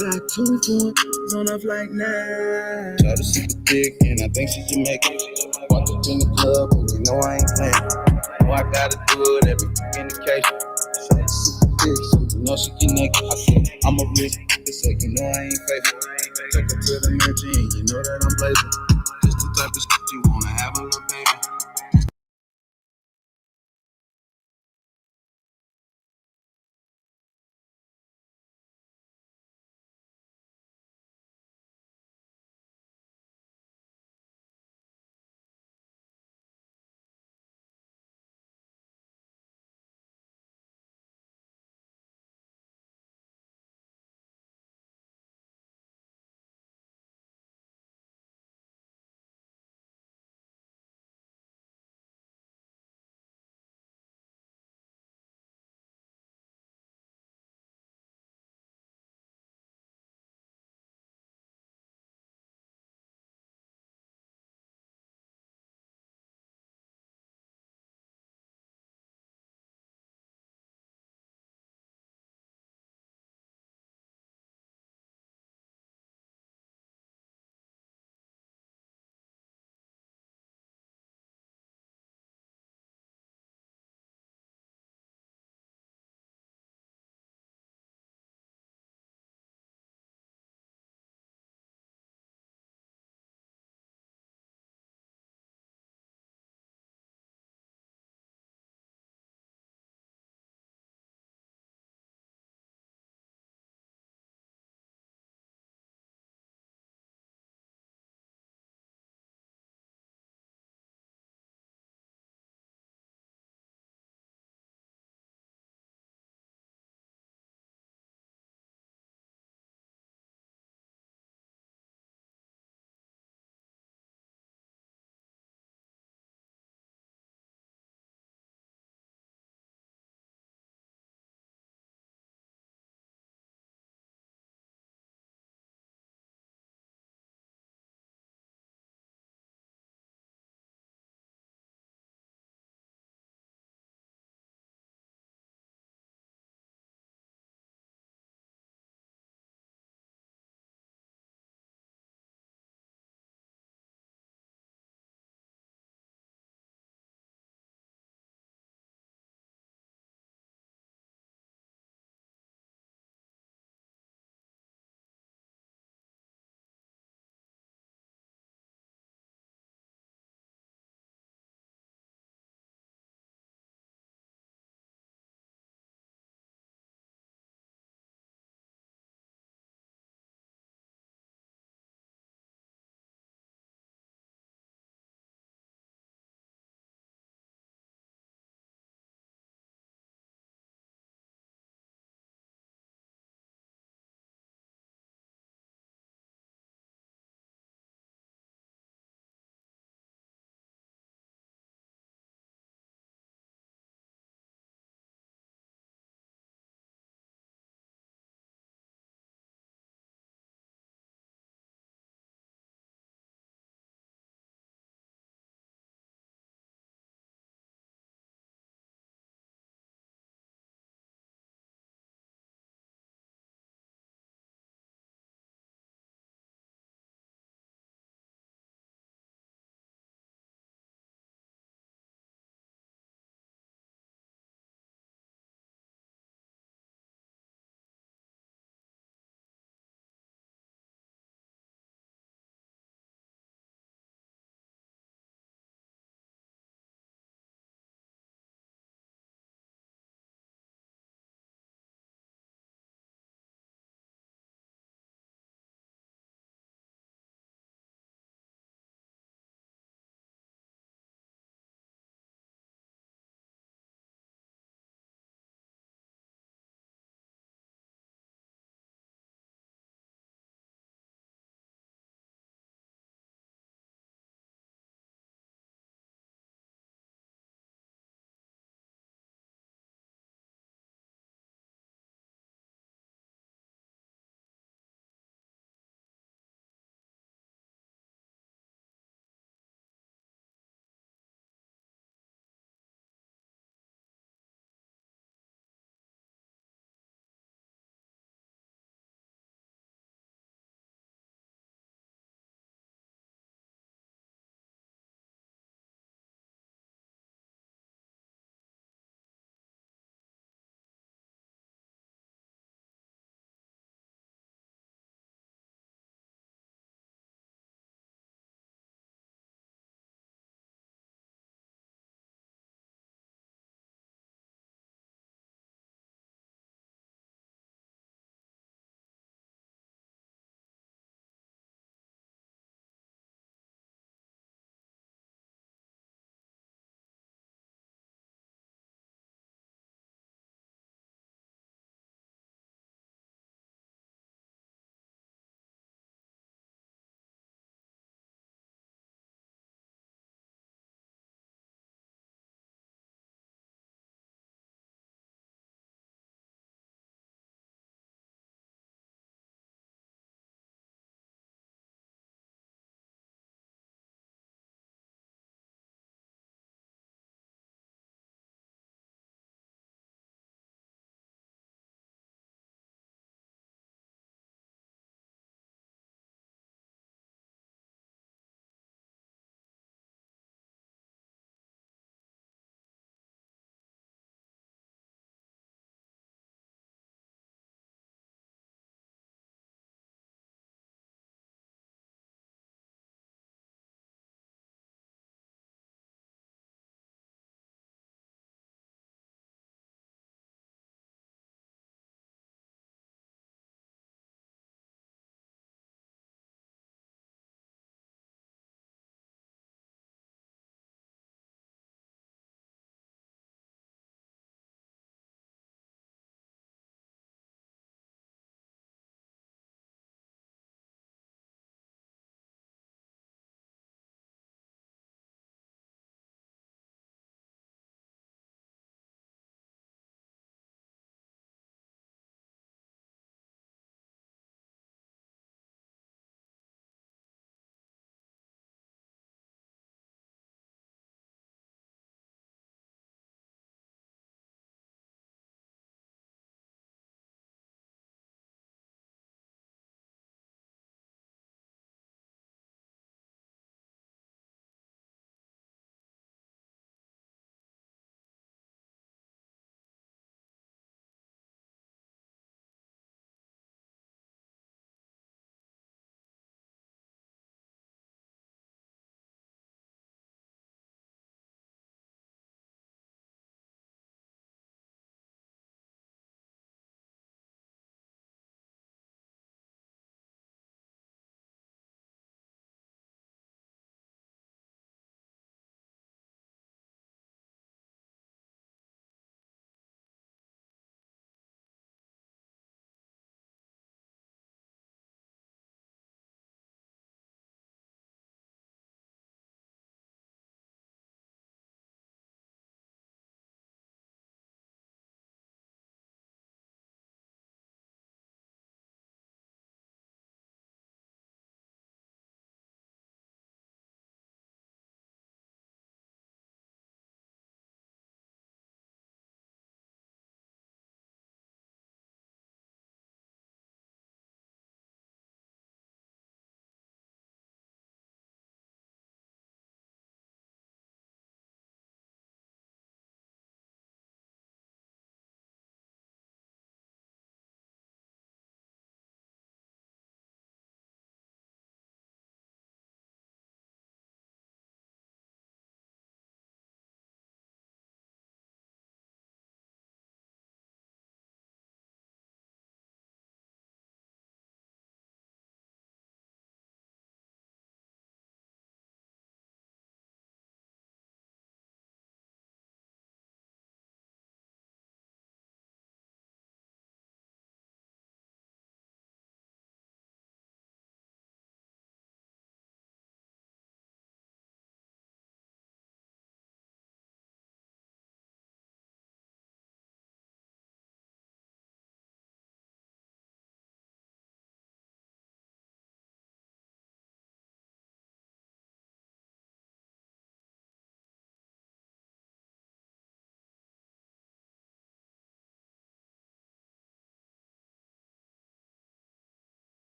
got 2 points on a flight now. Try to see the dick, and I think she Jamaican. Walked up in the club, and you know I ain't playing. Know I gotta do it every indication. Try to see the dick, so you know she get naked. I said, I'm a risk, so you know I ain't faithful. Take her to the mansion, you know that I'm blazing. Just the type of shit you wanna have a little baby.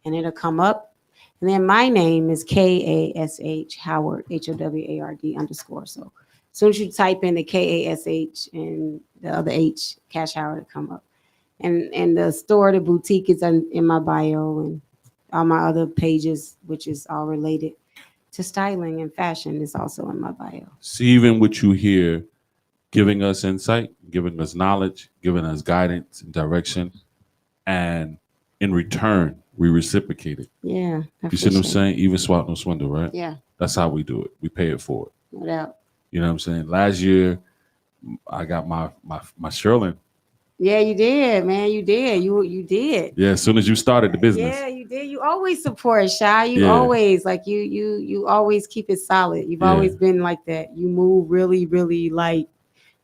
and it'll come up. And then my name is KASH Howard, HOWARD_. So as soon as you type in the KASH and the other H, Cash Howard, will come up. And the store, the boutique is in my bio, and all my other pages, which is all related to styling and fashion, is also in my bio. See, even what you hear, giving us insight, giving us knowledge, giving us guidance and direction, and in return, we reciprocate it. Yeah. You see what I'm saying? Even swap, no swindle, right? Yeah. That's how we do it. We pay it forward. No doubt. You know what I'm saying? Last year, I got my Sherlin. Yeah, you did, man. You did. You did. Yeah, as soon as you started the business. Yeah, you did. You always support Shy. You always you always keep it solid. You've always been like that. You move really, really like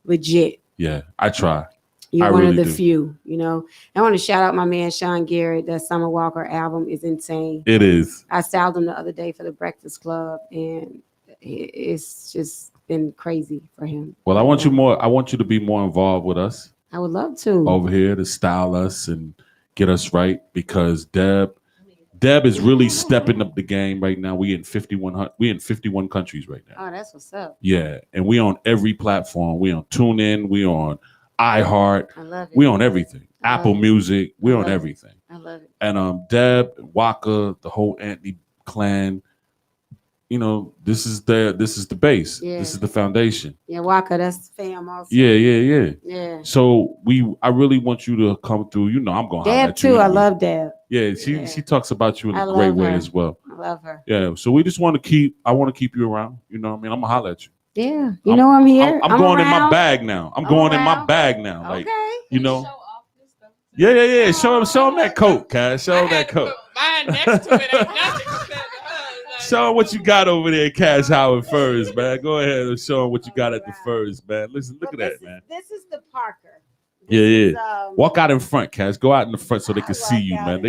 legit. Yeah, I try. You're one of the few, you know. I want to shout out my man Sean Garrett. That Summer Walker album is insane. It is. I styled him the other day for the Breakfast Club, and it's just been crazy for him. Well, I want you to be more involved with us. I would love to. Over here to style us and get us right, because Deb is really stepping up the game right now. We in 51 countries right now. Oh, that's what's up. Yeah, and we on every platform. We on TuneIn, we on iHeart. I love it. We on everything. Apple Music, we on everything. I love it. And Deb, Waka, the whole Anthony clan, you know, this is the base. Yeah. This is the foundation. Yeah, Waka, that's fam also. Yeah. Yeah. So I really want you to come through. You know, I'm gonna holler Deb at you. too. I love Deb. Yeah, she talks about you in I a great love way her. as well. I love her. Yeah. So we just want to I want to keep you around. You know what I mean? I'm gonna holler at you. Yeah. You know I'm here. I'm going in my around. bag now. I'm going in my bag now. Like, Okay. you know. Yeah. Show him that coat, Cash. Show him that coat. Mine next to it ain't nothing. Show him what you got over there, Cash Howard Furs, man. Go ahead and show him what you got at the Furs, man. Listen, look at that, man. This is the Parker. Yeah. Walk out in front, Cash. Go out in the front so they can see you, man.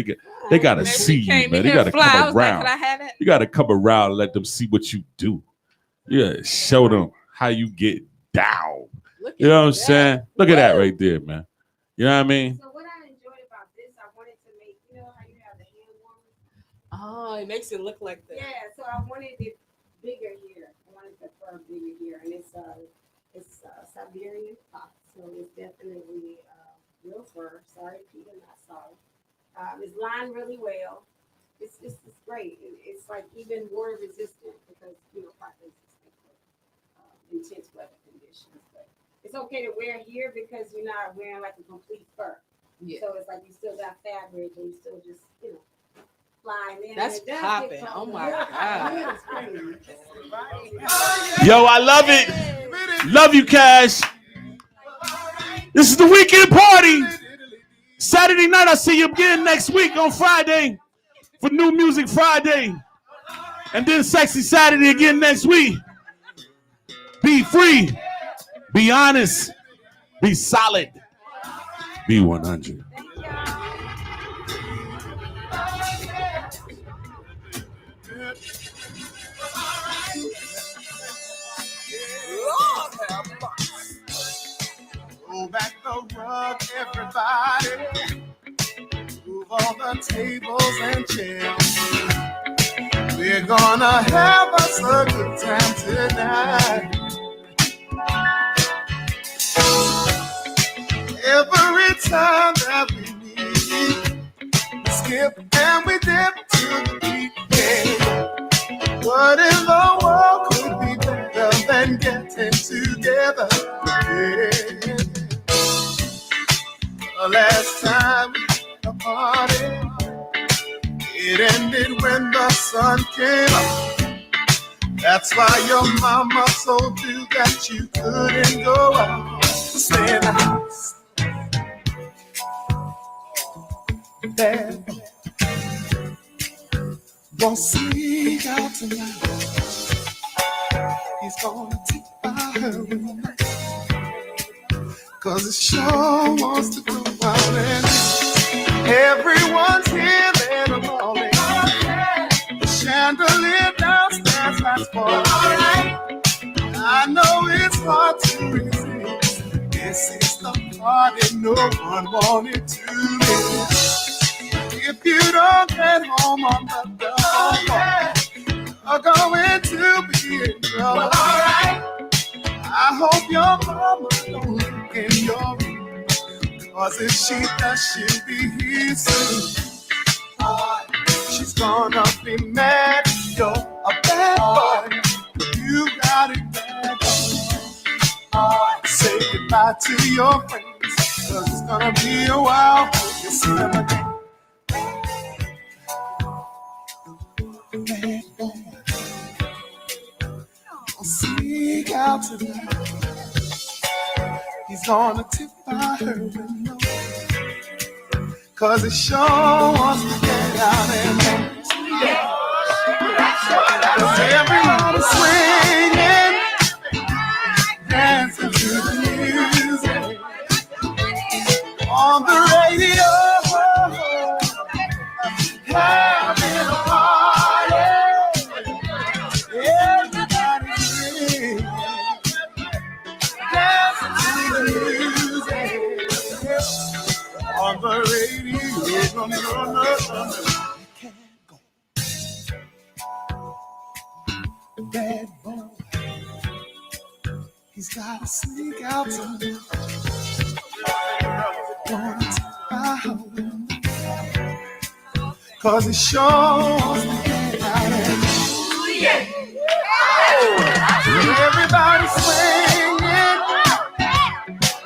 They gotta see you, man. They gotta come around. You gotta come around and let them see what you do. Yeah, show them how you get down. You know what I'm saying? Look at that right there, man. You know what I mean? So what I enjoyed about this, I wanted to make, you know how you have the hand warmers? Oh, it makes it look like that. Yeah, so I wanted it bigger here. I wanted the fur bigger here, and it's Siberian fox, so it's definitely real fur. Sorry, Peter, not sorry. It's lined really well. It's great. It's like even water resistant because Parker is intense weather conditions. But it's okay to wear here because you're not wearing like a complete fur. Yeah. So it's like you still got fabric and you still just flying in. That's popping. Oh my God. Yo, I love it. Love you, Cash. This is the weekend party. Saturday night, I'll see you again next week on Friday for New Music Friday. And then Sexy Saturday again next week. Be free. Be honest. Be solid. Be 100. Roll back the rug, everybody. Move all the tables and chairs. We're gonna have us a good time tonight. Every time that we meet, we skip and we dip to the beat. Yeah. What in the world could be better than getting together? Yeah. The last time we had a party, it ended when the sun came up. That's why your mama told you that you couldn't go out. Stay in the house. Dad won't sneak out tonight. He's gonna take by her tonight. 'Cause it sure wants to go out and everyone's here in the morning. The chandelier downstairs lights fall. I know it's hard to resist. This is the party no one wanted to miss. If you don't get home on the double, are going to be in trouble. Well, all right. I hope your mama don't look in your room, 'cause if she does, she'll be here soon. She's gonna be mad. You're a bad boy. You got it bad. Say goodbye to your friends, 'cause it's gonna be a while before you see them again. Bad boy. Sneak out tonight. He's gonna tip by her window, 'cause he sure wants to get out and dance. Everybody's swinging, dancing to the music on the radio, having a party. Everybody's swinging, dancing to the music on the radio. No. Bad boy, he's gotta sneak out tonight. Gonna take my home, 'cause he sure wants to get out and everybody's swinging,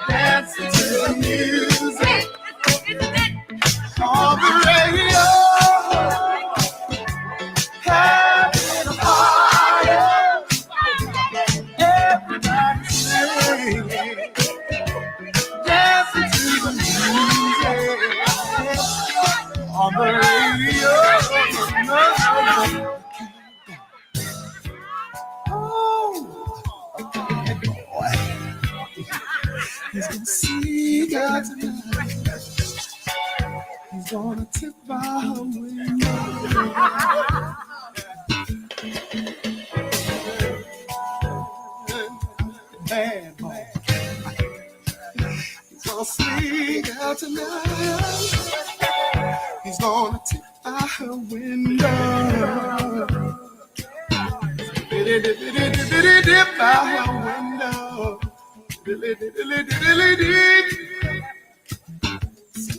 dancing to the music on the radio, having a party. Everybody's swinging, dancing to the music on the radio. He's gonna see God tonight. He's gonna tip by her window. Bad boy. He's gonna sneak out tonight. He's gonna tip by her window. Dip by her window.